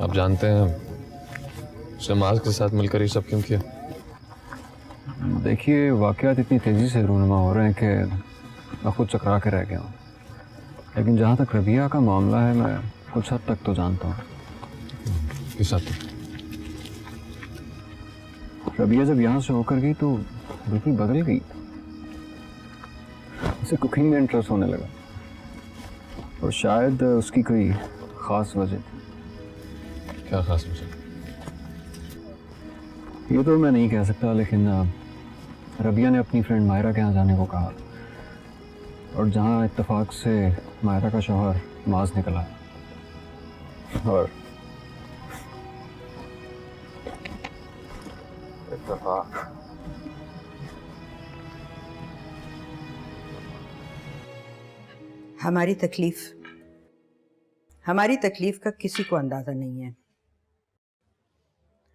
आप जानते हैं उसने माज के साथ मिलकर ये सब क्यों किया? देखिए, वाकयात इतनी तेज़ी से रूनुमा हो रहे हैं कि मैं खुद चकरा के रह गया हूँ। लेकिन जहाँ तक रबिया का मामला है, मैं कुछ हद तक तो जानता हूँ। किस हद तक? रबिया जब यहाँ से होकर गई तो बिल्कुल बदल गई। उसे कुकिंग में इंटरेस्ट होने लगा, और शायद उसकी कोई ख़ास वजह थी। क्या खास वजह? ये तो मैं नहीं कह सकता, लेकिन रबिया ने अपनी फ्रेंड मायरा के यहाँ जाने को कहा, और जहाँ इत्तेफाक से मायरा का शौहर माज निकला, और इत्तेफाक हमारी तकलीफ का किसी को अंदाजा नहीं है,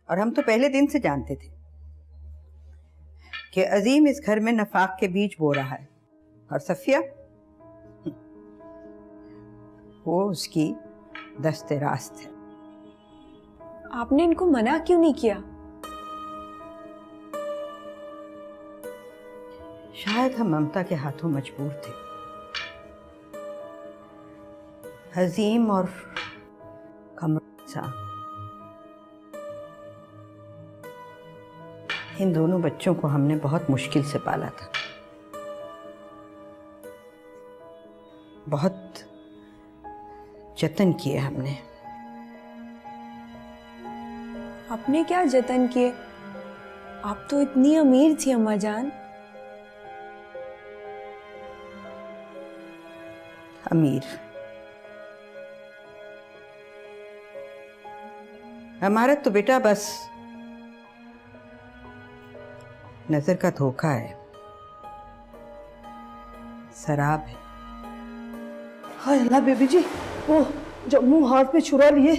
और हम तो पहले दिन से जानते थे कि अजीम इस घर में नफाक के बीज बो रहा है, और सफिया वो उसकी दस्ते रास्त है। आपने इनको मना क्यों नहीं किया? शायद हम ममता के हाथों मजबूर थे। हजीम और कमरा, इन दोनों बच्चों को हमने बहुत मुश्किल से पाला था। बहुत जतन किए हमने। आपने क्या जतन किए? आप तो इतनी अमीर थी अम्मा जान। अमीर? हमारा तो बेटा बस नजर का धोखा है, शराब है। हाय अल्लाह बेबी जी, वो जम्मू हाथ में छुरा लिए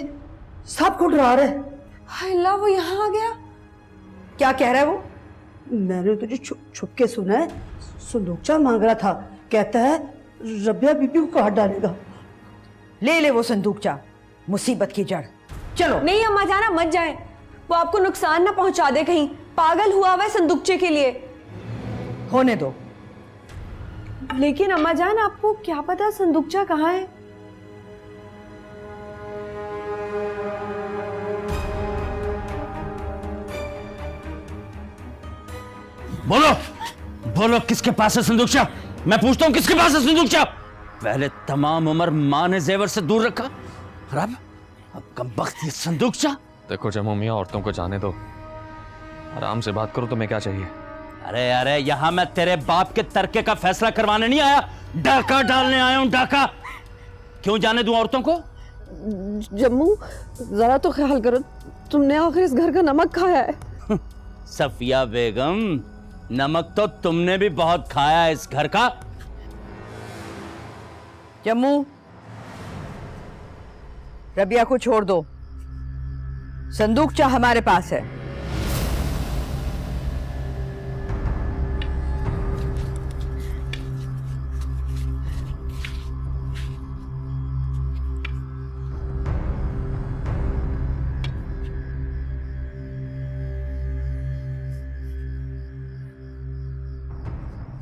सब कुछ रहा है। हाय अल्लाह, वो यहाँ आ गया? क्या कह रहा है वो? मैंने तुझे छुप के सुना है, संदूकचा मांग रहा था। कहता है रबिया बीबी को काट डालेगा। ले ले वो संदूकचा, मुसीबत की जड़। चलो। नहीं अम्मा जान, आप मत जाए, वो आपको नुकसान ना पहुंचा दे कहीं। पागल हुआ हुआ है संदूकचे के लिए। होने दो। लेकिन अम्मा जान, आपको क्या पता संदूकचा कहाँ है? बोलो बोलो, किसके पास है संदूकचा? मैं पूछता हूं किसके पास है संदूकचा? पहले तमाम उम्र मां ने जेवर से दूर रखा, और अब कमबख्त ये संदूकचा। देखो जम्मू मियाँ, औरतों को जाने दो, आराम से बात करो। तुम्हें क्या चाहिए? अरे अरे, यहां मैं तेरे बाप के तरके का फैसला करवाने नहीं आया, डाका डालने आया हूं, डाका। क्यों जाने दूं औरतों को? जम्मू जरा तो ख्याल करो, तुमने आखिर इस घर का नमक खाया है। सफिया बेगम, नमक तो तुमने भी बहुत खाया है इस घर का। जम्मू, रबिया को छोड़ दो, संदूकचा हमारे पास है।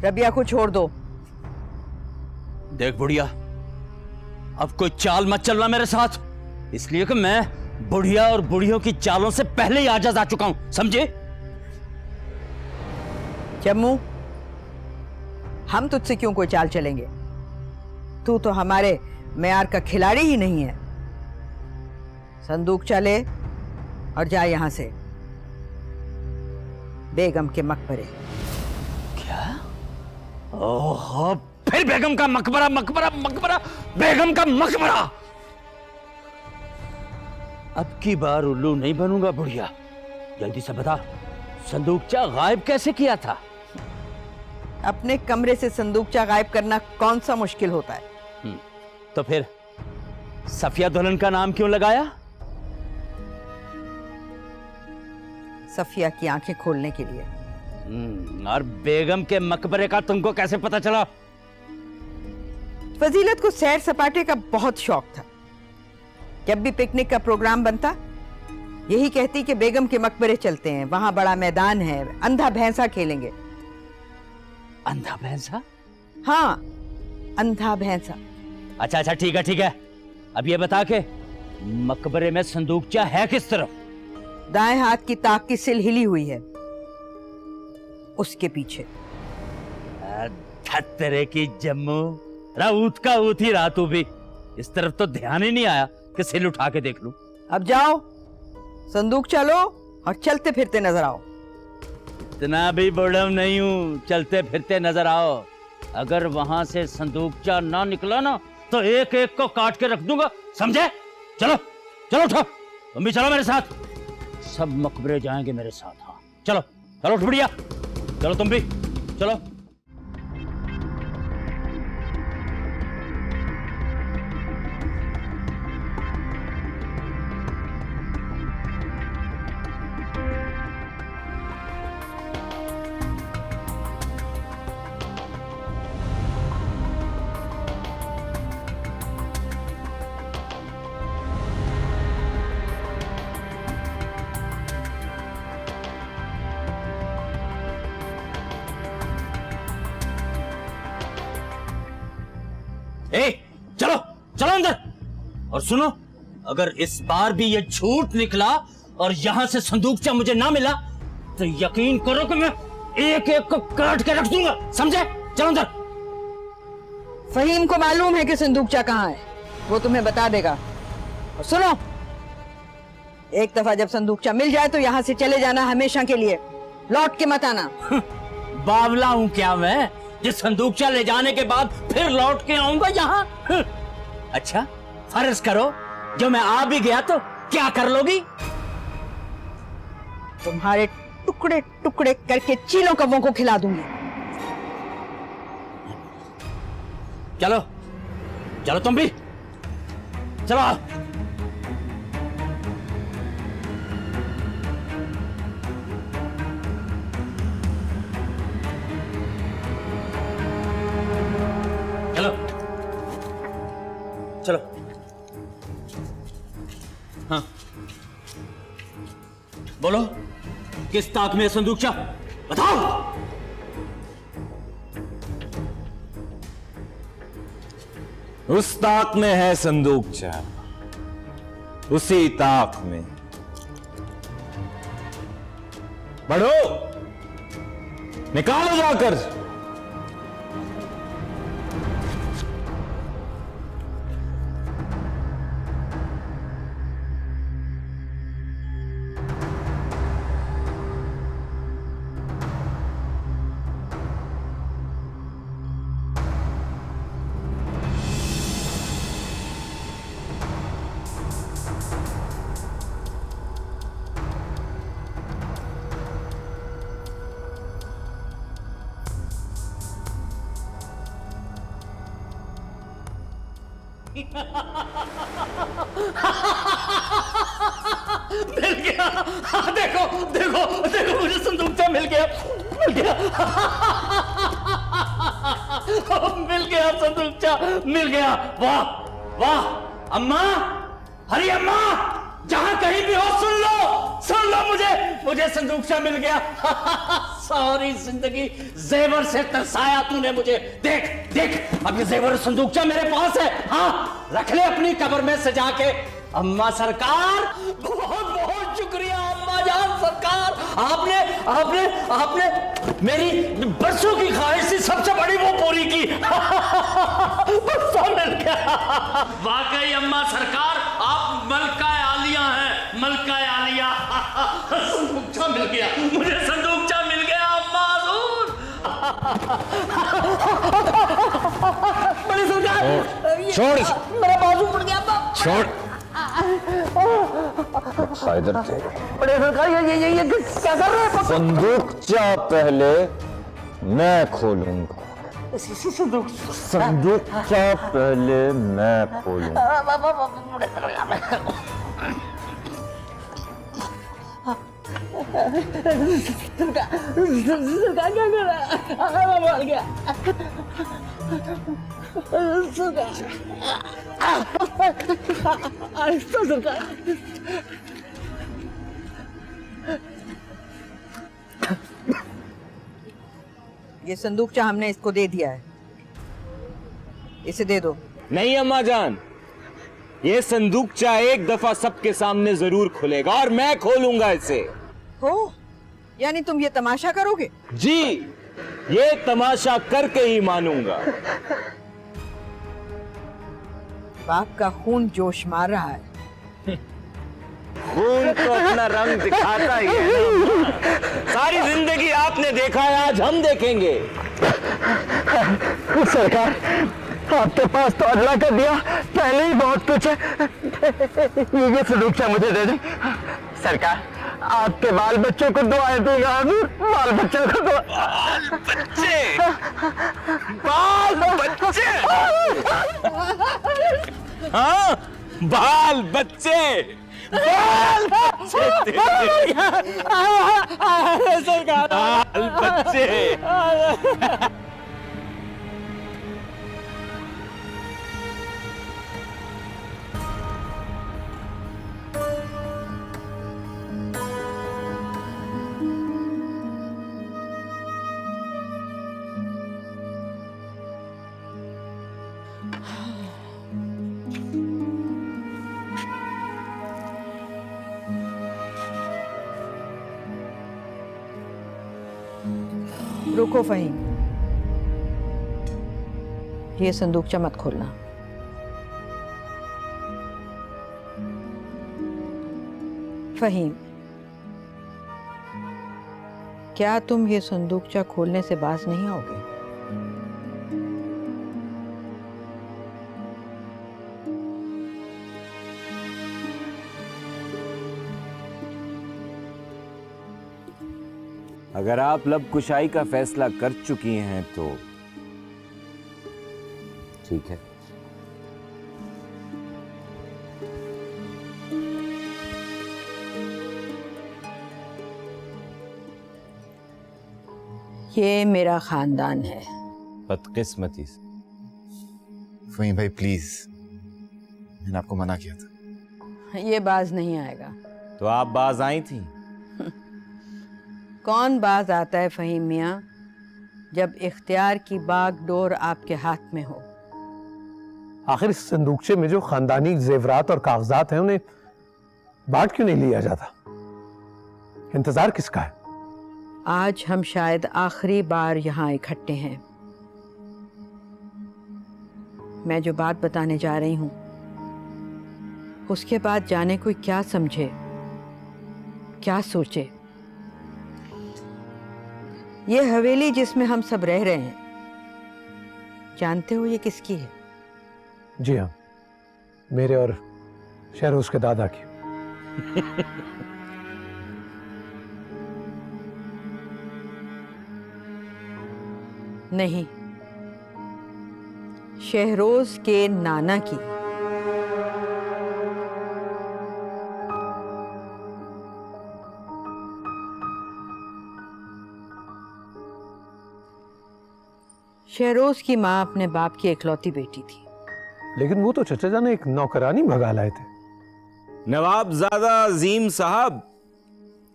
रबिया को छोड़ दो। देख बुढ़िया, अब कोई चाल मत चलना मेरे साथ, इसलिए कि मैं बुढ़िया और बुढ़ियों की चालों से पहले ही आजाद आ चुका हूं, समझे? जम्मू, हम तुझसे क्यों कोई चाल चलेंगे? तू तो हमारे मेयार का खिलाड़ी ही नहीं है। संदूकचा ले और जा यहां से बेगम के मकबरे। क्या? ओहो, फिर बेगम का मकबरा, मकबरा, मकबरा, बेगम का मकबरा। अब की बार उल्लू नहीं बनूंगा बुढ़िया। जल्दी से बता, संदूकचा गायब कैसे किया था? अपने कमरे से संदूकचा गायब करना कौन सा मुश्किल होता है? तो फिर सफिया दुल्हन का नाम क्यों लगाया? सफिया की आंखें खोलने के लिए। और बेगम के मकबरे का तुमको कैसे पता चला? फजीलत को सैर सपाटे का बहुत शौक था। जब भी पिकनिक का प्रोग्राम बनता, यही कहती कि बेगम के मकबरे चलते हैं, वहां बड़ा मैदान है, अंधा भैंसा खेलेंगे। अंधा भैंसा? हाँ, अंधा भैंसा। अच्छा अच्छा, ठीक है ठीक है। अब ये बता के मकबरे में संदूकचा है किस तरफ? दाएं हाथ की ताक की सिल हिली हुई है, उसके पीछे। तेरे की जम्मू, राऊत का ऊत ही रहा तू भी। इस तरफ तो ध्यान ही नहीं आया कि सिल उठा के देख लूं। अब जाओ, संदूक चलो और चलते फिरते नजर आओ। इतना भी बड़म नहीं हूं, चलते फिरते नजर आओ। अगर वहां से संदूकचा ना निकला ना, तो एक एक को काट के रख दूंगा, समझे? चलो चलो, उठो, तुम भी चलो मेरे साथ। सब मकबरे जाएंगे मेरे साथ। हाँ चलो चलो, उठ बढ़िया, चलो तुम भी चलो। चलो चलो अंदर। और सुनो, अगर इस बार भी ये झूठ निकला और यहां से संदूकचा मुझे ना मिला, तो यकीन करो कि मैं एक एक को काट के रख दूंगा, समझे? चलो अंदर। फहीम को मालूम है कि संदूकचा कहां है, वो तुम्हें बता देगा। और सुनो, एक दफा जब संदूकचा मिल जाए तो यहां से चले जाना हमेशा के लिए, लौट के मत आना। बावला हूं क्या मैं, जिस संदूकचा ले जाने के बाद फिर लौट के आऊंगा यहाँ? अच्छा, फर्ज करो जो मैं आ भी गया तो क्या कर लोगी? तुम्हारे टुकड़े टुकड़े करके चीलों कौवों को खिला दूंगी। चलो चलो, तुम भी चलो। चलो चलो। हाँ बोलो, किस ताक में है संदूकचा? बताओ। उस ताक में है संदूकचा, उसी ताक में। बढ़ो, निकालो जाकर। मिल गया। देखो देखो देखो, मुझे संदूकचा मिल गया, मिल गया। मिल गया संदूकचा, मिल गया। वाह वाह। अम्मा, हरी अम्मा, जहां कहीं भी हो सुन लो, मुझे संदूकचा मिल गया। सारी जिंदगी जेवर से तरसाया तूने मुझे। देख देख, अब ये जेवर संदूकचा मेरे पास है। हाँ, रख ले अपनी कब्र में सजा के। अम्मा सरकार, बहुत बहुत शुक्रिया अम्मा जान सरकार। आपने आपने आपने मेरी बरसों की ख्वाहिश थी, सबसे बड़ी वो पूरी की। बरसा मिल गया। वाकई अम्मा सरकार, आप मलका आलिया हैं, मलका आलिया। संदूकचा मिल गया, मुझे संदूकचा मिल गया अम्मा हजूर। बड़ी सरकार, छोड़, मेरा बाजू पड़ गया अम्मा। छोड़। इधर थे। बड़े सरकार, ये क्या कर रहे हैं? संदूकचा पहले मैं खोलूंगा। संदूकचा पहले मैं खोलूंगा। सरकार क्या कर रहा है? मर गया सरकार। ये संदूकचा हमने इसको दे दिया है, इसे दे दो। नहीं अम्मा जान, ये संदूकचा एक दफा सबके सामने जरूर खुलेगा और मैं खोलूंगा इसे। हो, यानी तुम ये तमाशा करोगे? जी, ये तमाशा करके ही मानूंगा। बाप का खून जोश मार रहा है। खून तो अपना रंग दिखाता ही है ना। सारी जिंदगी आपने देखा है, आज हम देखेंगे। सरकार, आपके पास तो अल्लाह का दिया पहले ही बहुत कुछ है। ये संदूकचा मुझे दे दे। सरकार, आपके बाल बच्चों को दुआएं दूंगा, बाल बच्चों को बाल बच्चे, बाल बच्चे। हाँ, बाल बच्चे, बाल बच्चे, सरकार, बाल बच्चे। रुको फहीम, ये संदूकचा मत खोलना। फहीम, क्या तुम ये संदूकचा खोलने से बाज नहीं आओगे? अगर आप लब कुशाई का फैसला कर चुकी हैं तो ठीक है। ये मेरा खानदान है। बदकिस्मती से। फहीम भाई प्लीज, मैंने आपको मना किया था। ये बाज नहीं आएगा। तो आप बाज आई थी? कौन बाज आता है फहीम मियाँ, जब इख्तियार की बागडोर आपके हाथ में हो। आखिर इस संदूकचे में जो खानदानी जेवरात और कागजात हैं उन्हें बांट क्यों नहीं लिया जाता? इंतजार किसका है? आज हम शायद आखिरी बार यहाँ इकट्ठे हैं। मैं जो बात बताने जा रही हूँ उसके बाद जाने कोई क्या समझे, क्या सोचे। ये हवेली जिसमें हम सब रह रहे हैं, जानते हो ये किसकी है? जी हाँ, मेरे और शहरोज के दादा की। नहीं, शहरोज के नाना की। शहरोज की माँ अपने बाप की इकलौती बेटी थी। लेकिन वो तो चचा जान एक नौकरानी भगा लाए थे। नवाबजादा अजीम साहब,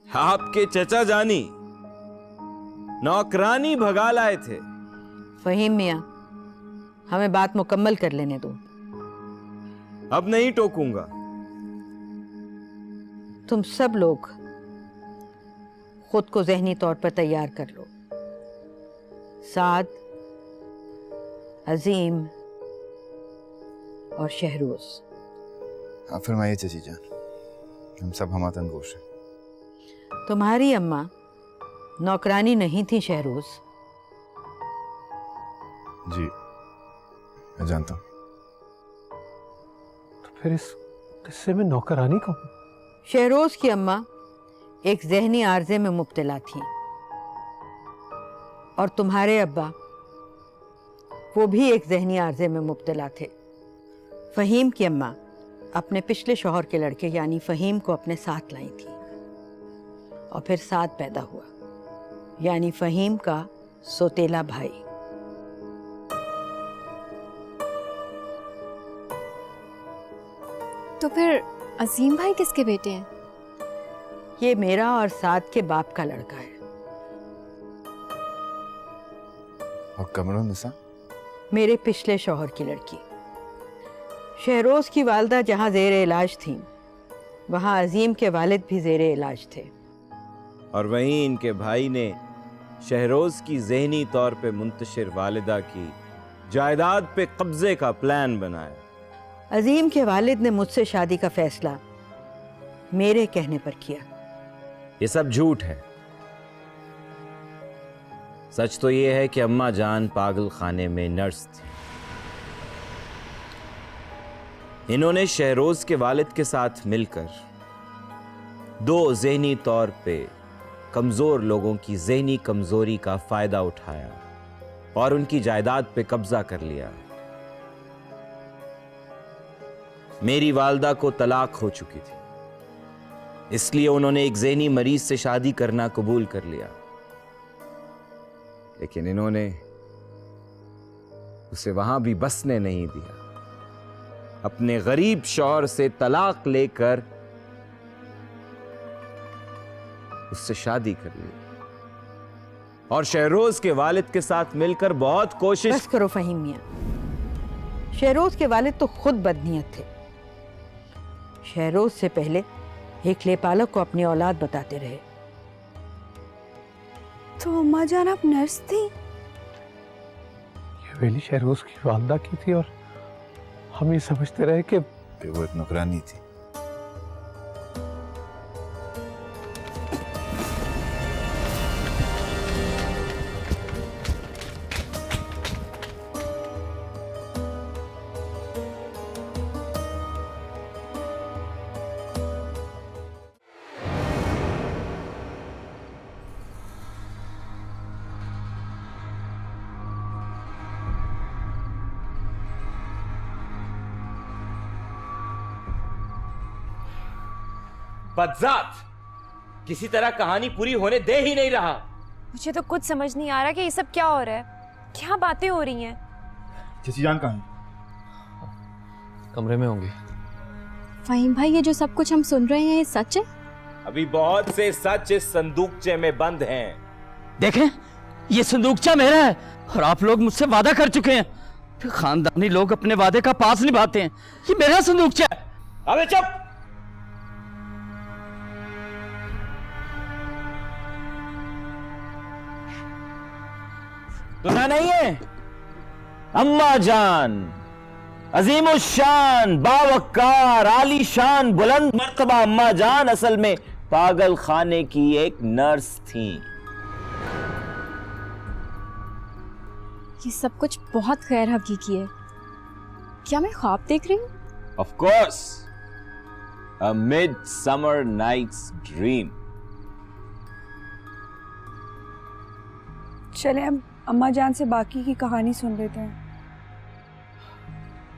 आपके चचा जानी नौकरानी भगा लाए थे? फहीम मियाँ, हमें बात मुकम्मल कर लेने दो। अब नहीं टोकूंगा। तुम सब लोग खुद को जहनी तौर पर तैयार कर लो। साद, अजीम और शहरोज। आप फरमाइए चची जान, हम सब हमातन गोश हैं। तुम्हारी अम्मा नौकरानी नहीं थी शहरोज। जी मैं जानता हूँ। तो फिर इस किस्से में नौकरानी कौन? शहरोज की अम्मा एक जहनी आर्जे में मुब्तला थी और तुम्हारे अब्बा वो भी एक जहनी आर्जे में मुब्तला थे। फहीम की अम्मा अपने पिछले शौहर के लड़के यानी फहीम को अपने साथ लाई थी और फिर साद पैदा हुआ यानी फहीम का सोतेला भाई। तो फिर अजीम भाई किसके बेटे हैं? ये मेरा और साद के बाप का लड़का है। और कमरुन्निसा? मेरे पिछले शौहर की लड़की। शहरोज की वालदा जहाँ ज़ेरे इलाज थी, वहाँ अजीम के वालिद भी ज़ेरे इलाज थे। और वहीं इनके भाई ने शहरोज की ज़हनी तौर पे मुंतशिर वालिदा की जायदाद पे कब्जे का प्लान बनाया। अजीम के वालिद ने मुझसे शादी का फैसला मेरे कहने पर किया। ये सब झूठ है। सच तो ये है कि अम्मा जान पागल खाने में नर्स थी। इन्होंने शहरोज के वालिद के साथ मिलकर दो ज़हनी तौर पे कमजोर लोगों की ज़हनी कमजोरी का फायदा उठाया और उनकी जायदाद पे कब्जा कर लिया। मेरी वालदा को तलाक हो चुकी थी, इसलिए उन्होंने एक ज़हनी मरीज से शादी करना कबूल कर लिया, लेकिन इन्होंने उसे वहां भी बसने नहीं दिया। अपने गरीब शौहर से तलाक लेकर उससे शादी कर ली और शहरोज के वालिद के साथ मिलकर बहुत कोशिश। बस करो फहीम मियां, शहरोज के वालिद तो खुद बदनीयत थे। शहरोज से पहले एक लेपालक को अपनी औलाद बताते रहे। तो अम्मा जान आप नर्स थी? ये हवेली शहरोज की वालदा की थी और हम ये समझते रहे कि वो एक नौकरानी थी। बदजात, किसी तरह कहानी पूरी होने दे ही नहीं रहा। मुझे तो कुछ समझ नहीं आ रहा कि ये सब क्या हो रहा है, क्या बातें हो रही हैं। चची जान कहाँ है? कमरे में होंगी। फहीम भाई, ये जो सब कुछ हम सुन रहे हैं ये सच है? अभी बहुत से सच इस संदूकचे में बंद हैं। देखें, ये संदूकचा मेरा है और आप लोग मुझसे वादा कर चुके हैं। फिर खानदानी लोग अपने वादे का पास निभाते हैं। ये मेरा संदूकचा है। अबे चुप! सुना नहीं है? अम्मा जान, अजीमुशान, बावक्कार, आलीशान, बुलंद मर्तबा अम्मा जान असल में पागल खाने की एक नर्स थी। ये सब कुछ बहुत गैर हकीकी है। क्या मैं ख्वाब देख रही हूँ? Of course, a midsummer night's dream. चले हम अम्मा जान से बाकी की कहानी सुन लेते हैं।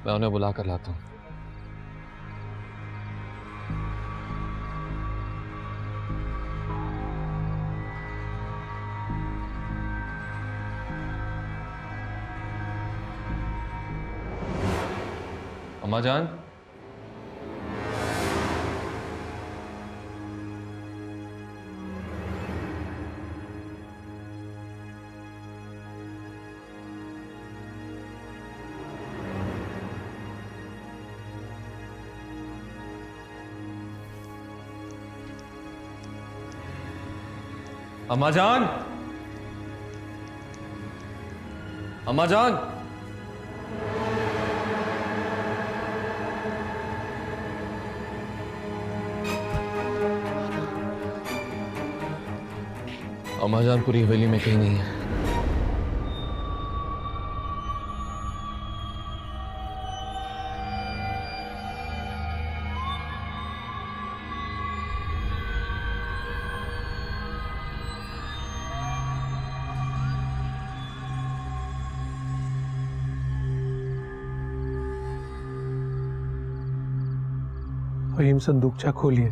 मैं उन्हें बुला कर लाता हूँ। अम्मा जान, अम्मा जान, अम्मा जान, अम्मा जान पूरी हवेली में कहीं नहीं है। फहीम, संदूकचा खोलिए।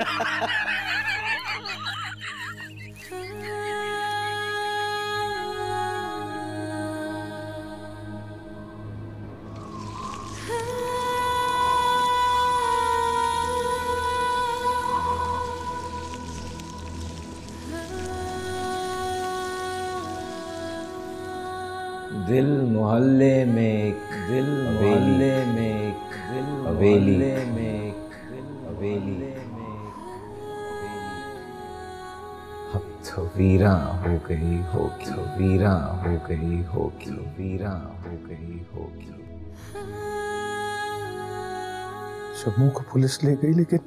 दिल मोहल्ले में एक दिल मोहल्ले में एक दिल हवेली में एक हवेली अब तो वीरा हो गई होगी, तो वीरा हो गई होगी, वीरा हो गई होगी। शम्मू को पुलिस ले गई, लेकिन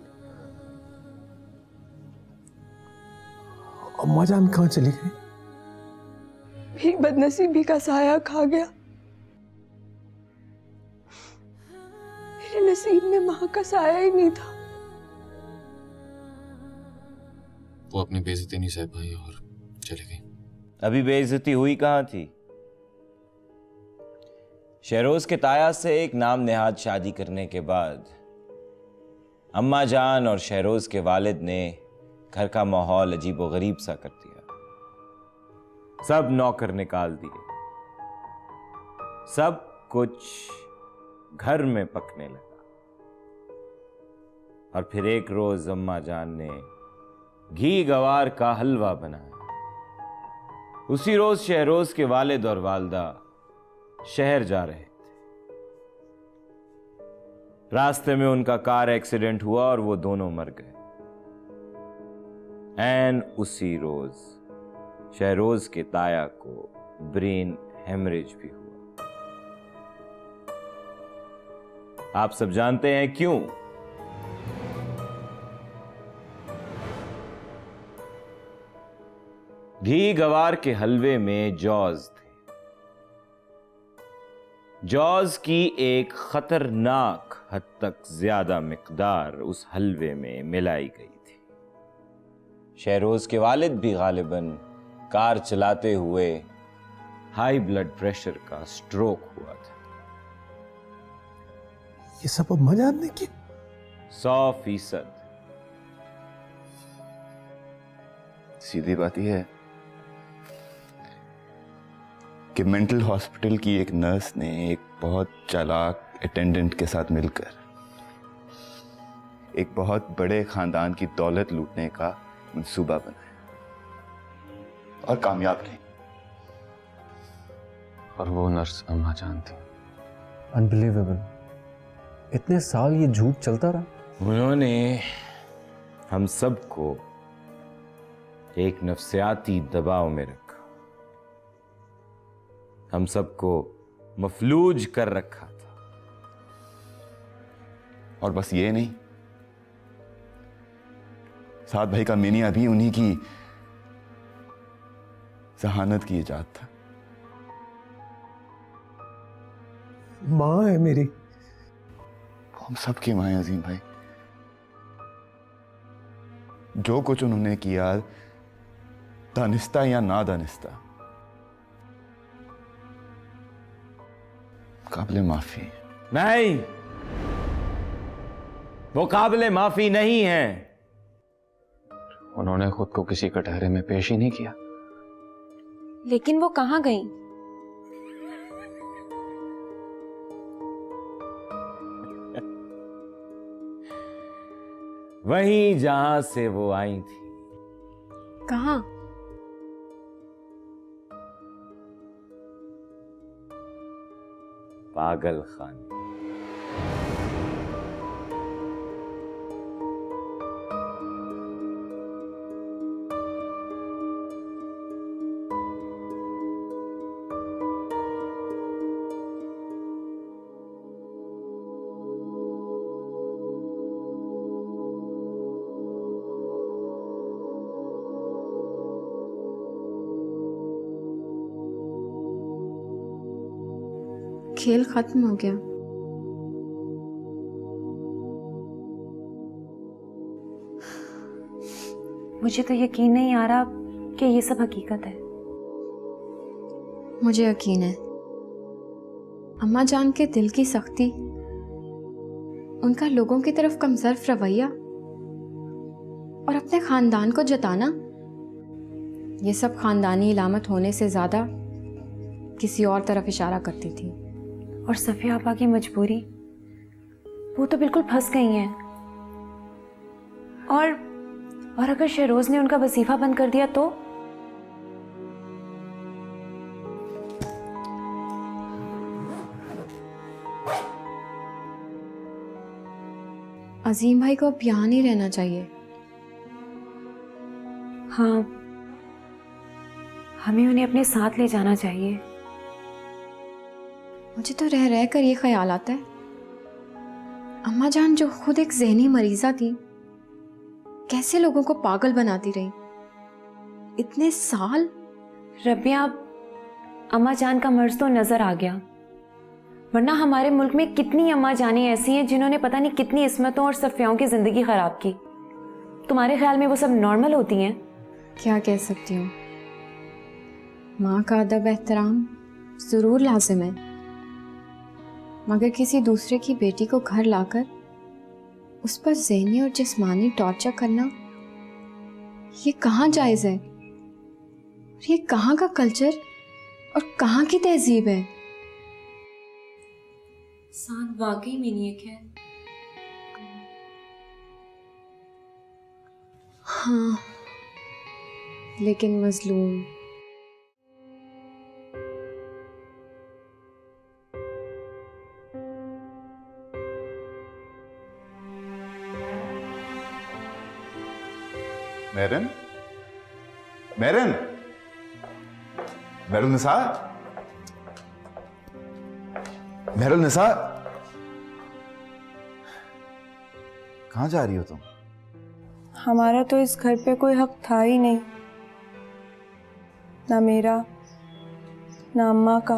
अम्मा जान कहाँ चली गई? मेरी बदनसीबी का साया खा गया। मेरे नसीब में माँ का साया ही नहीं था। वो अपनी बेइज्जती नहीं सह पाई और चली गई। अभी बेइज्जती हुई कहाँ थी? शहरोज के ताया से एक नाम नेहाद शादी करने के बाद अम्मा जान और शहरोज के वालिद ने घर का माहौल अजीबोगरीब सा कर दिया। सब नौकर निकाल दिए, सब कुछ घर में पकने लगा। और फिर एक रोज अम्मा जान ने घी गवार का हलवा बनाया। उसी रोज शहरोज के वालिद और वालदा शहर जा रहे थे। रास्ते में उनका कार एक्सीडेंट हुआ और वो दोनों मर गए। एंड उसी रोज शहरोज के ताया को ब्रेन हेमरेज भी हुआ। आप सब जानते हैं क्यों? घी गवार के हलवे में जॉज थे। जॉज की एक खतरनाक हद तक ज्यादा मिकदार उस हलवे में मिलाई गई थी। शहरोज के वालिद भी गालिबन कार चलाते हुए हाई ब्लड प्रेशर का स्ट्रोक हुआ था। ये सब अम्मा जान ने की? 100%। सीधी बात यह है कि मेंटल हॉस्पिटल की एक नर्स ने एक बहुत चालाक अटेंडेंट के साथ मिलकर एक बहुत बड़े खानदान की दौलत लूटने का मंसूबा बनाया और कामयाब रही। और वो नर्स अम्मा जान थी। अनबिलीवेबल। इतने साल ये झूठ चलता रहा। उन्होंने हम सबको एक नफ्सियाती दबाव में रखा, हम सबको मफलूज कर रखा था। और बस ये नहीं, साद भाई का मिनिया भी उन्हीं की जहानत की इजाद था। माँ है मेरी। हम सबकी माँ है अजीम भाई। जो कुछ उन्होंने किया, दानिस्ता या ना दानिस्ता, काबिले माफी। नहीं, वो काबिले माफी नहीं है। उन्होंने खुद को किसी कटहरे में पेश ही नहीं किया। लेकिन वो कहाँ गई? वहीं जहां से वो आई थी। कहाँ? पागल खाने। खेल खत्म हो गया। मुझे तो यकीन नहीं आ रहा कि ये सब हकीकत है। मुझे यकीन है। अम्मा जान के दिल की सख्ती, उनका लोगों की तरफ कमजोर रवैया और अपने खानदान को जताना, ये सब खानदानी इलामत होने से ज़्यादा किसी और तरफ इशारा करती थी। और सफिया आपा की मजबूरी, वो तो बिल्कुल फंस गई हैं। और अगर शहरोज ने उनका वजीफा बंद कर दिया तो? अजीम भाई को अब यहाँ नहीं रहना चाहिए। हाँ, हमें उन्हें अपने साथ ले जाना चाहिए। मुझे तो रह रह कर ये ख्याल आता है, अम्मा जान जो खुद एक ज़हनी मरीजा थी, कैसे लोगों को पागल बनाती रही इतने साल। रबिया, अम्मा जान का मर्ज तो नजर आ गया, वरना हमारे मुल्क में कितनी अम्मा जानें ऐसी हैं जिन्होंने पता नहीं कितनी इस्मतों और सफ़ियाओं की जिंदगी खराब की। तुम्हारे ख्याल में वो सब नॉर्मल होती हैं? क्या कह सकती हूँ, माँ का अदब एहतराम ज़रूर लाजिम है, मगर किसी दूसरे की बेटी को घर लाकर उस पर ज़हनी और जिस्मानी टॉर्चर करना, ये कहाँ जायज़ है? और ये कहाँ का कल्चर और कहाँ की तहजीब है? साथ वाकई में नहीं है। हाँ, लेकिन मजलूम। मेरन, मेरन, मेरुल निसा, मेरुल निसा, कहाँ जा रही हो तुम? हमारा तो इस घर पे कोई हक था ही नहीं, ना मेरा ना अम्मा का।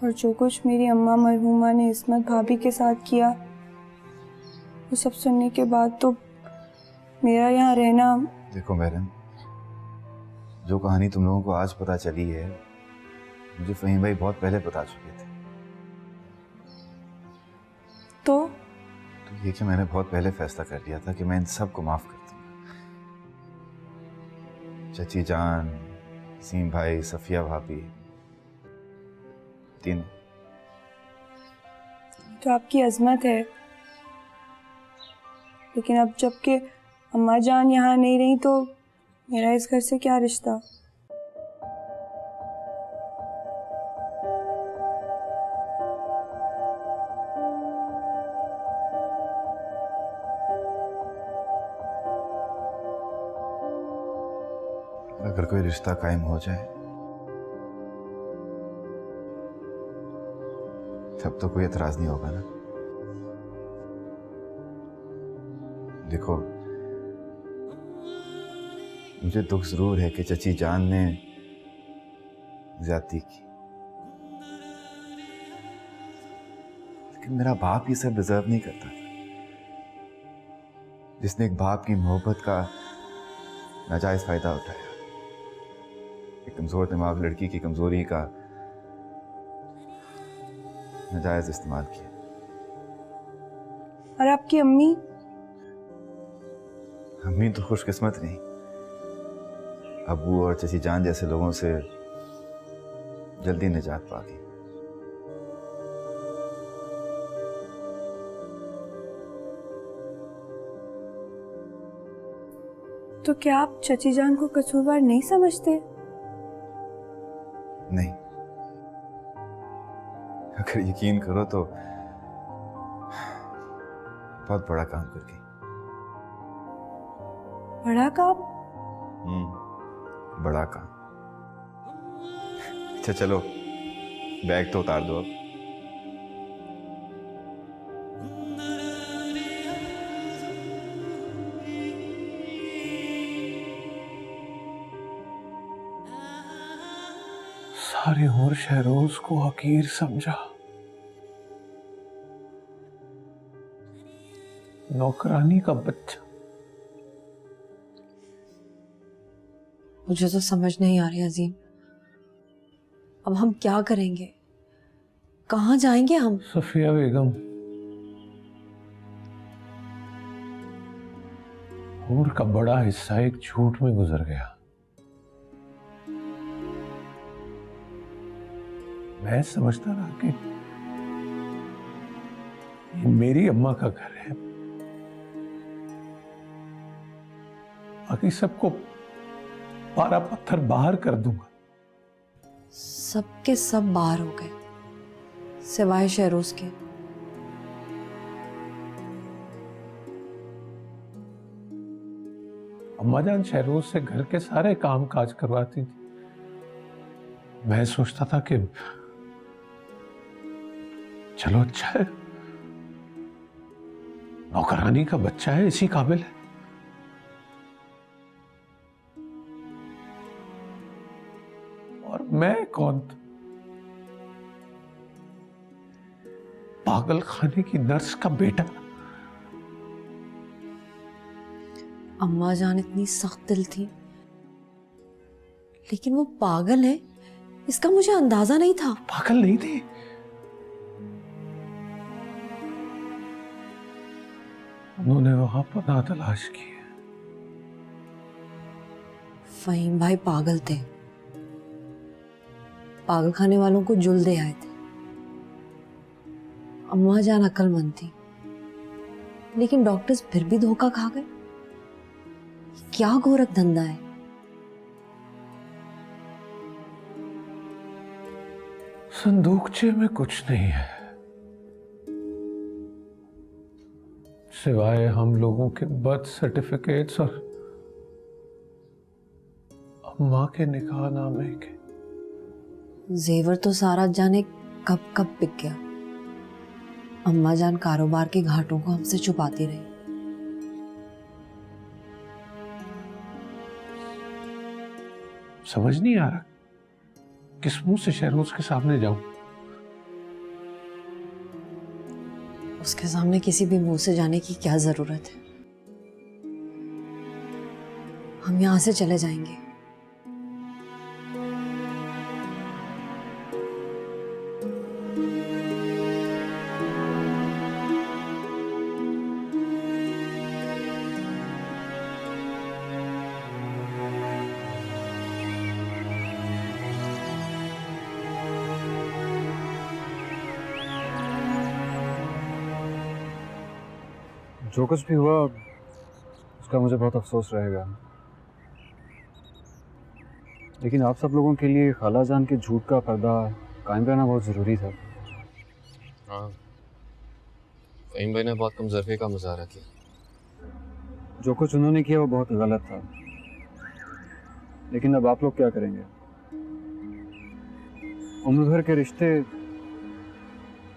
और जो कुछ मेरी अम्मा मरहूमा ने इस्मत भाभी के साथ किया, वो सब सुनने के बाद तो मेरा यहाँ रहना। देखो मेरन, जो कहानी तुम लोगों को आज पता चली है, मुझे फहीम भाई बहुत पहले बता चुके थे। तो ये कि मैंने बहुत पहले फैसला कर लिया था कि मैं इन सब को माफ कर दूंगा। चची जान, सीम भाई, सफिया भाभी, तीनों। तो आपकी अजमत है, लेकिन अब जबकि अम्मा जान यहाँ नहीं रही तो मेरा इस घर से क्या रिश्ता? अगर कोई रिश्ता कायम हो जाए तब तो कोई एतराज नहीं होगा ना। देखो, मुझे दुख जरूर है कि चची जान ने ज्यादती की, लेकिन मेरा बाप ये सब डिजर्व नहीं करता था। जिसने एक बाप की मोहब्बत का नाजायज फायदा उठाया, एक कमजोर दिमाग लड़की की कमजोरी का नाजायज इस्तेमाल किया। और आपकी अम्मी? अम्मी तो खुशकिस्मत नहीं, अबू और चची जान जैसे लोगों से जल्दी निजात पा गई। तो क्या आप चची जान को कसूरवार नहीं समझते? नहीं, अगर यकीन करो तो बहुत बड़ा काम कर गई। बड़ा काम? बड़ा काम। अच्छा चलो, बैग तो उतार दो अब। सारी उम्र शहरोज को हकीर समझा, नौकरानी का बच्चा। मुझे तो समझ नहीं आ रही अजीम, अब हम क्या करेंगे? कहाँ जाएंगे हम? सफिया बेगम, उम्र का बड़ा हिस्सा एक झूठ में गुजर गया। मैं समझता रहा कि ये मेरी अम्मा का घर है, बाकी सबको पारा पत्थर बाहर कर दूंगा। सबके सब बाहर हो गए सिवाय शहरोज के। अम्मा जान शहरोज से घर के सारे काम काज करवाती थी। मैं सोचता था कि चलो अच्छा है, नौकरानी का बच्चा है, इसी काबिल है। और मैं कौन था? पागल खाने की नर्स का बेटा। अम्मा जान इतनी सख्त दिल थी, लेकिन वो पागल है इसका मुझे अंदाजा नहीं था। पागल नहीं थी, उन्होंने वहां पनाह तलाश की है। फहीम भाई पागल थे, पागल खाने वालों को जुल दे आए थे। अम्मा जान अक्लमंद थी, लेकिन डॉक्टर्स फिर भी धोखा खा गए। क्या गोरख धंधा है। संदूकचे में कुछ नहीं है सिवाय हम लोगों के बर्थ सर्टिफिकेट्स और अम्मा के निकाह नामे के। जेवर तो सारा जाने कब कब बिक गया। अम्मा जान कारोबार के घाटों को हमसे छुपाती रही। समझ नहीं आ रहा किस मुंह से शहरोज के सामने जाऊं। उसके सामने किसी भी मुंह से जाने की क्या जरूरत है। हम यहां से चले जाएंगे। जो कुछ भी हुआ उसका मुझे बहुत अफसोस रहेगा, लेकिन आप सब लोगों के लिए खाला जान के झूठ का पर्दा कायम रहना बहुत ज़रूरी था। हाँ, फहीम भाई ने बहुत कम ज़रफ़े का मुजाहरा किया। जो कुछ उन्होंने किया वो बहुत गलत था, लेकिन अब आप लोग क्या करेंगे? उम्र भर के रिश्ते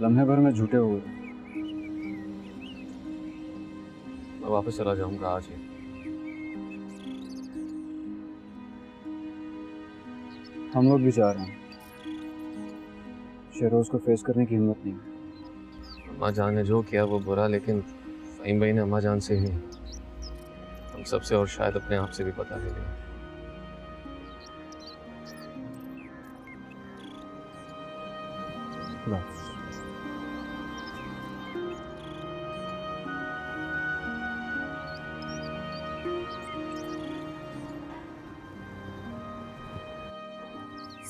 लम्हे भर में झूठे हुए। मैं वापस चला जाऊंगा आज ही। हम लोग भी चाह रहे हैं, शहरोज को फेस करने की हिम्मत नहीं। अम्मा जान ने जो किया वो बुरा, लेकिन फहीम भाई ने अम्मा जान से ही हम सबसे और शायद अपने आप से भी पता ले लिया।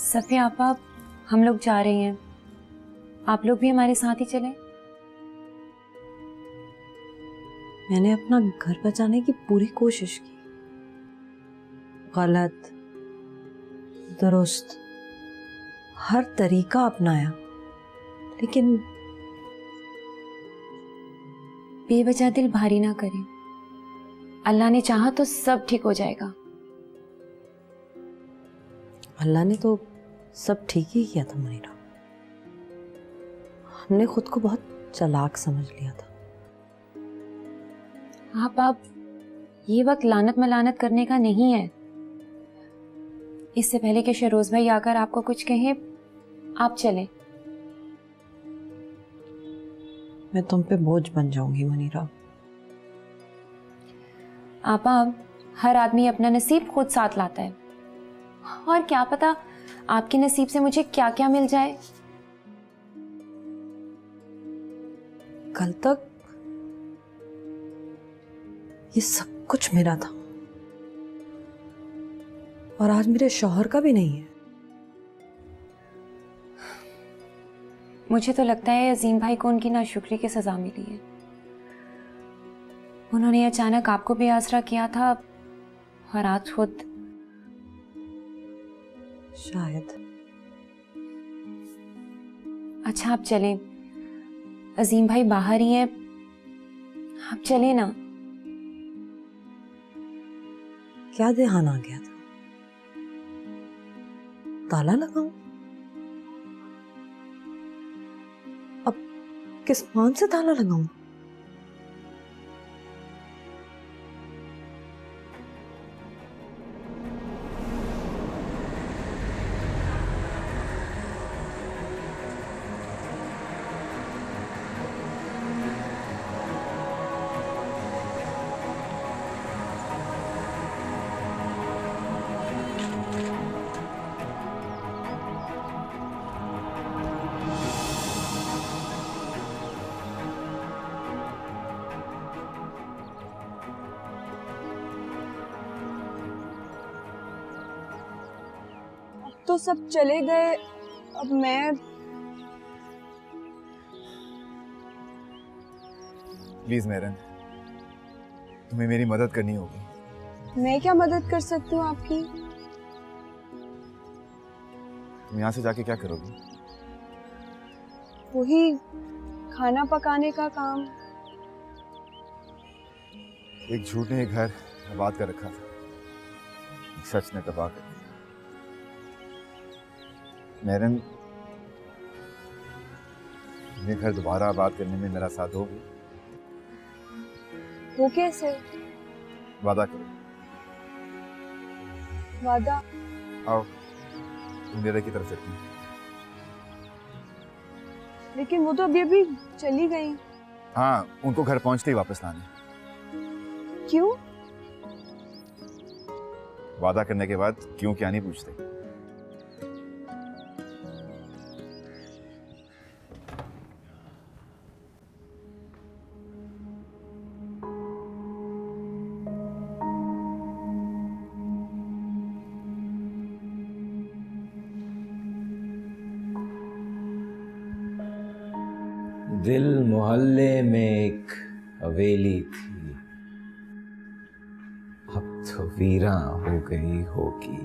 सफिया आपा, हम लोग जा रहे हैं, आप लोग भी हमारे साथ ही चलें। मैंने अपना घर बचाने की पूरी कोशिश की, गलत दुरुस्त हर तरीका अपनाया, लेकिन बेवजह दिल भारी ना करें। अल्लाह ने चाहा तो सब ठीक हो जाएगा। अल्लाह ने तो सब ठीक ही किया था मुनीरा। हमने खुद को बहुत चालाक समझ लिया था। आप ये वक्त लानत मलानत करने का नहीं है। इससे पहले कि शहरोज भाई आकर आपको कुछ कहे, आप चले। मैं तुम पे बोझ बन जाऊंगी मुनीरा। आपा, हर आदमी अपना नसीब खुद साथ लाता है, और क्या पता आपके नसीब से मुझे क्या क्या मिल जाए। कल तक ये सब सब कुछ मेरा था और आज मेरे शौहर का भी नहीं है। मुझे तो लगता है अजीम भाई को उनकी नाशुक्री की सजा मिली है। उन्होंने अचानक आपको भी आसरा किया था और आज खुद। शायद। अच्छा आप चलें, अजीम भाई बाहर ही हैं, आप चलें ना। क्या ध्यान आ गया था? ताला लगाऊं? अब किस कौन से ताला लगाऊं? तो सब चले गए, अब मैं। प्लीज मेरन, तुम्हें मेरी मदद करनी होगी। मैं क्या मदद कर सकती हूँ आपकी? तुम यहाँ से जाके क्या करोगी? वही खाना पकाने का काम। एक झूठ ने ये घर आबाद कर रखा था, एक सच ने तबाह कर दिया। मेरन, ये घर दोबारा आबाद करने में मेरा साथ दोगी? वो कैसे? वादा करो। वादा? आओ, तुम मेरे की तरफ चलती। लेकिन वो तो अभी चली गई। हाँ, उनको घर पहुंचते ही वापस लाने। क्यों? वादा करने के बाद क्यों क्या नहीं पूछते। दिल मोहल्ले में एक हवेली थी, अब तो वीरा हो गई होगी।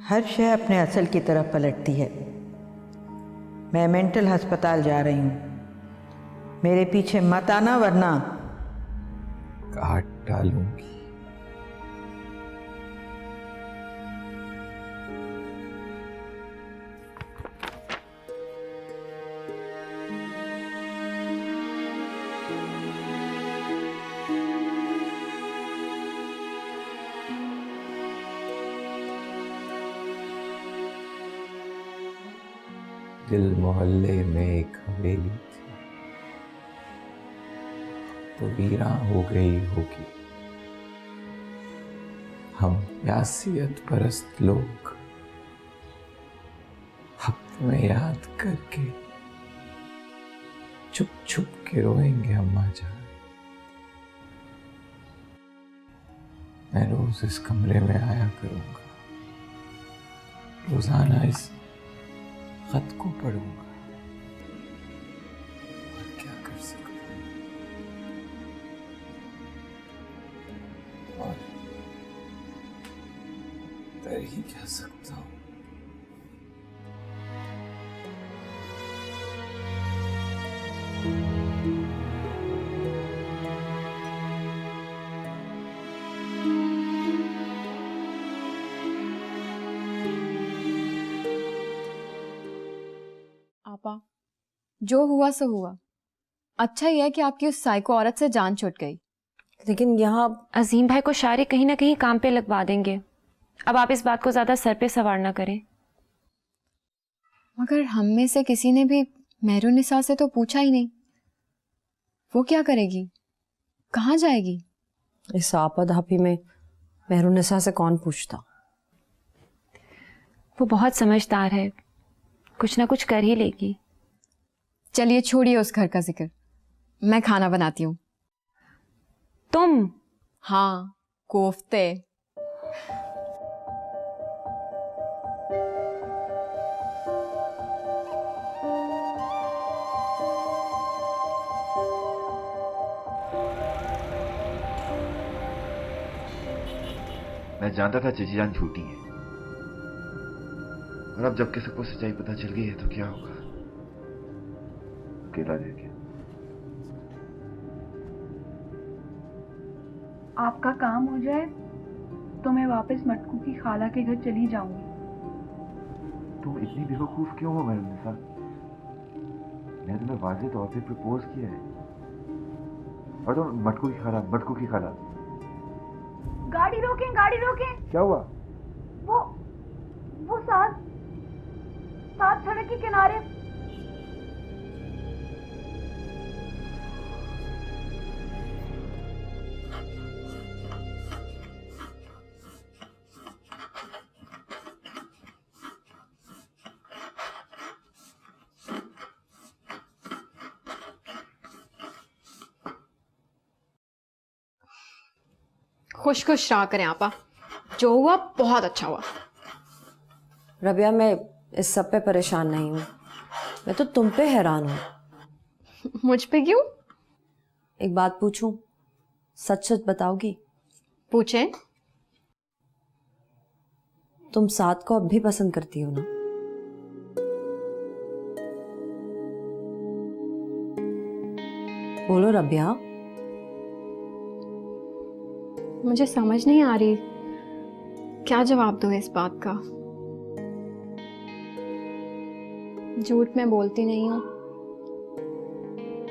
हर शय अपने असल की तरफ पलटती है। मैं मेंटल अस्पताल जा रही हूँ, मेरे पीछे मत आना वरना काट डालूंगी। दिल मोहल्ले में एक हवेली थी, तो वीरा हो गई होगी। हम प्यासियत परस्त लोग अब तुम्हें याद करके चुप चुप के रोएंगे अम्मा जान। मैं रोज इस कमरे में आया करूंगा, रोजाना इस खत को पढ़ूंगा, और क्या कर सकता हूं, और कर ही क्या सकता हूं। आपा, जो हुआ सो हुआ। अच्छा ही है कि आपकी उस साइको औरत से जान छूट गई। लेकिन यहाँ अजीम भाई को शायरी कहीं ना कहीं काम पे लगवा देंगे। अब आप इस बात को ज्यादा सर पे सवार ना करें। मगर हम में से किसी ने भी मेहरुनिसा से तो पूछा ही नहीं। वो क्या करेगी, कहाँ जाएगी? इस आपाधापी में मेहरुन्निसा से कौन पूछता? वो बहुत समझदार है, कुछ ना कुछ कर ही लेगी। चलिए छोड़िए उस घर का जिक्र, मैं खाना बनाती हूँ। तुम? हाँ, कोफ्ते। मैं जानता था चची जान झूठी है, और अब जबकि सबको सच्चाई पता चल गई है तो क्या होगा? अकेला रह गया। आपका काम हो जाए तो मैं वापस मटकू की खाला के घर चली जाऊंगी। तुम इतनी बेवकूफ क्यों हो मेहरुन्निसा? मैंने तुम्हें वाज़ेह तौर पे प्रपोज किया है, और तुम मटकू की खाला। गाड़ी रोकें, गाड़ी रोकें। क्या हुआ? वो साथ सड़क के किनारे। खुश खुश रहा करें आपा, जो हुआ बहुत अच्छा हुआ। रबिया, मैं इस सब पे परेशान नहीं हूँ, मैं तो तुम पे हैरान हूँ। मुझ पे क्यों? एक बात पूछूं, सच सच बताओगी? पूछें। तुम साथ को अब भी पसंद करती हो ना? बोलो रबिया। मुझे समझ नहीं आ रही क्या जवाब दूं इस बात का। झूठ मैं बोलती नहीं हूं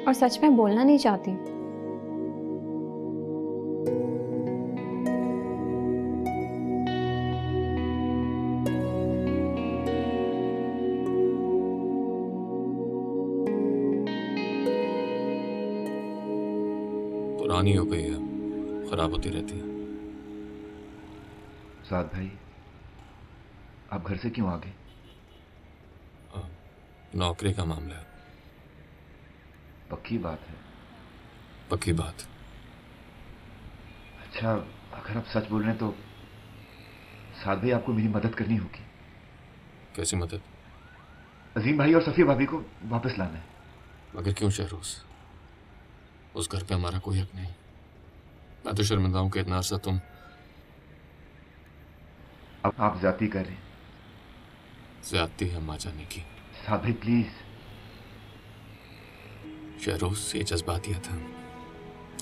और सच में बोलना नहीं चाहती। पुरानी हो गई है, खराब होती रहती है। साद भाई, आप घर से क्यों आ गए? नौकरी का मामला है। पक्की बात है? पक्की बात। अच्छा, अगर आप सच बोल रहे हैं तो साद भाई आपको मेरी मदद करनी होगी। कैसी मदद? अजीम भाई और सफी भाभी को वापस लाना है। मगर क्यों शहरोज? उस घर पे हमारा कोई हक नहीं। मैं तो शर्मिंदा हूं कि इतना अरसा तुम। अब आप ज्यादती कर रहे हैं। ज्यादती है माँ जाने की। साद भाई प्लीज। शहरोज, ये जज्बातिया था।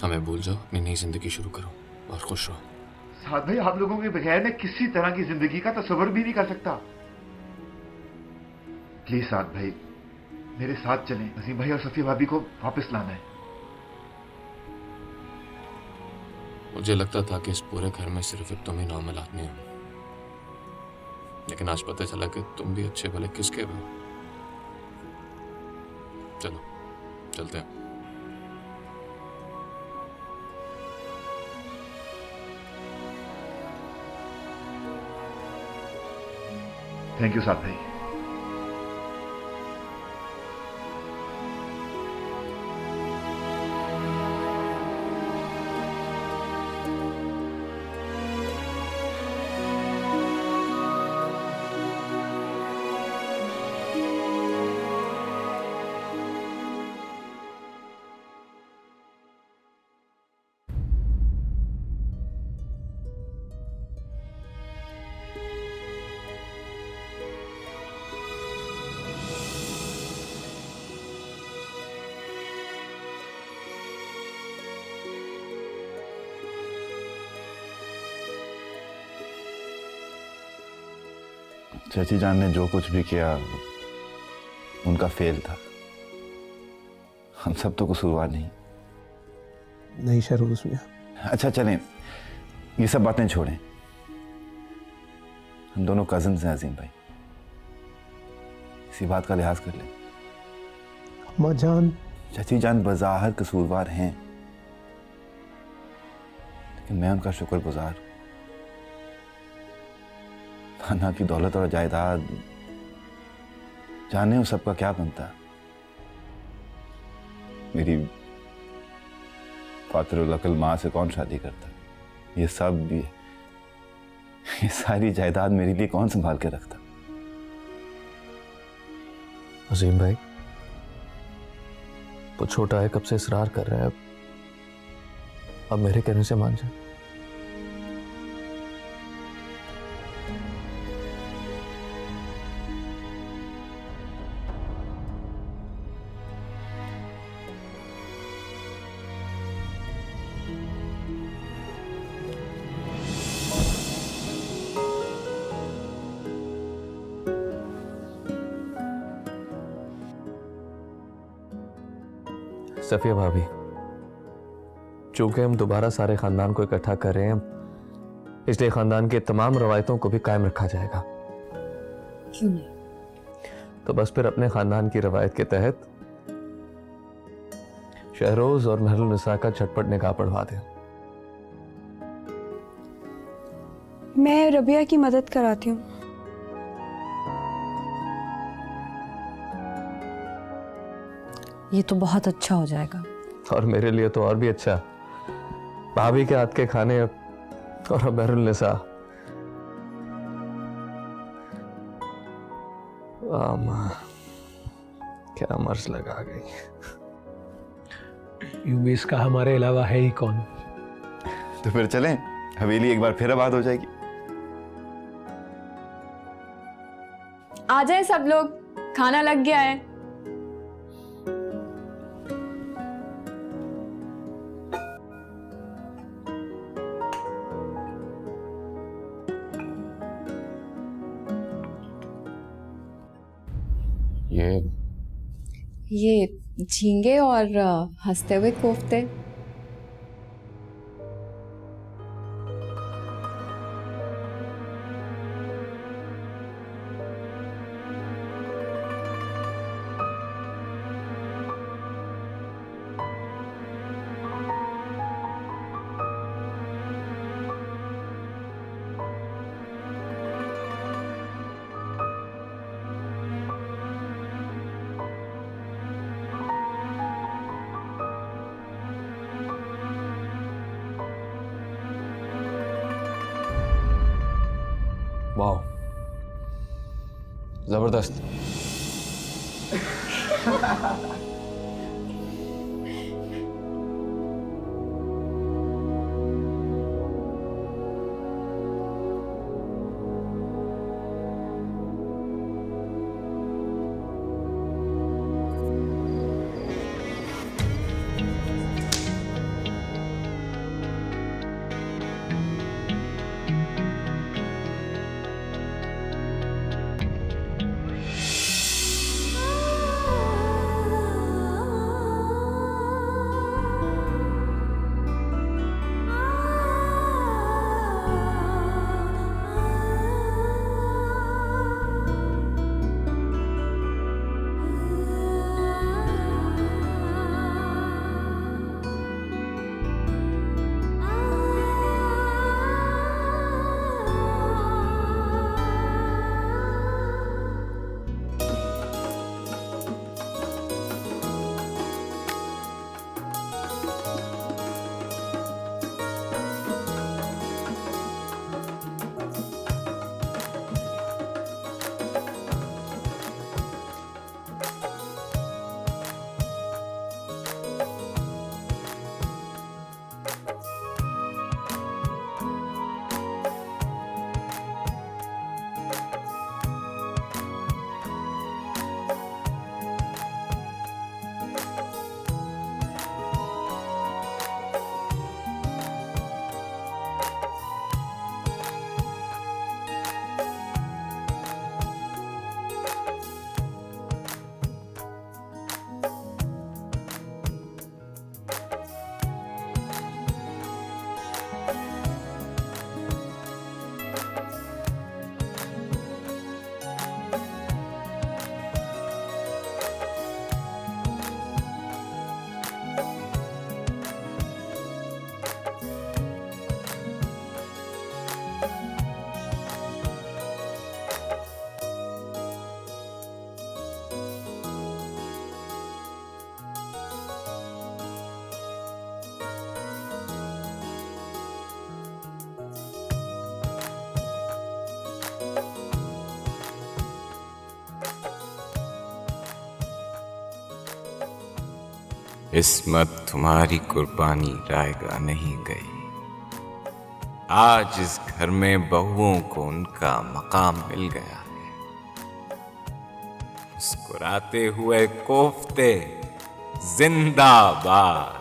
हमें भूल जाओ, अपनी नई जिंदगी शुरू करो और खुश रहो। साद भाई, आप लोगों के बगैर मैं किसी तरह की जिंदगी का तस्वर भी नहीं कर सकता। प्लीज साद भाई, मेरे साथ चलें। अजीम भाई और सफी भाभी को वापस लाना है। मुझे लगता था कि इस पूरे घर में सिर्फ एक तुम ही नॉर्मल आदमी हो, लेकिन आज पता चला कि तुम भी अच्छे भले किसके हो। चलो चलते हैं। थैंक यू साद भाई। चाची जान ने जो कुछ भी किया उनका फेल था। हम सब तो कसूरवार नहीं शहरोज मियां। अच्छा चलें, ये सब बातें छोड़ें। हम दोनों कजिन्स हैं अजीम भाई, इसी बात का लिहाज कर लें। अम्मा जान। चाची जान बज़ाहिर कसूरवार हैं, लेकिन मैं उनका शुक्रगुजार हूं। खाना की दौलत और जायदाद, जाने उस सबका क्या बनता है। मेरी फातिरुल अकल माँ से कौन शादी करता? ये सब भी, ये सारी जायदाद मेरे लिए कौन संभाल के रखता? अजीम भाई, वो छोटा है, कब से इसरार कर रहा है, अब मेरे कहने से मान जाए। सफिया भाभी, चूंकि हम दोबारा सारे खानदान को इकट्ठा कर रहे हैं, इसलिए खानदान के तमाम रवायतों को भी कायम रखा जाएगा। क्यों नहीं? तो बस फिर अपने खानदान की रवायत के तहत शहरोज और महरुल निसा का झटपट निकाह पढ़वा दें। मैं रबिया की मदद कराती हूँ। ये तो बहुत अच्छा हो जाएगा। और मेरे लिए तो और भी अच्छा, भाभी के हाथ के खाने और महरुल निसा। क्या मर्ज लगा गई। यूं भी इसका हमारे अलावा है ही कौन। तो फिर चलें, हवेली एक बार फिर आबाद हो जाएगी। आ जाए सब लोग, खाना लग गया है। ये झींगे और हंसते हुए कोफ्ते। वाह, जबरदस्त। इस्मत तुम्हारी कुर्बानी रायगा नहीं गई। आज इस घर में बहुओं को उनका मकाम मिल गया है। मुस्कुराते हुए कोफ्ते जिंदाबाद।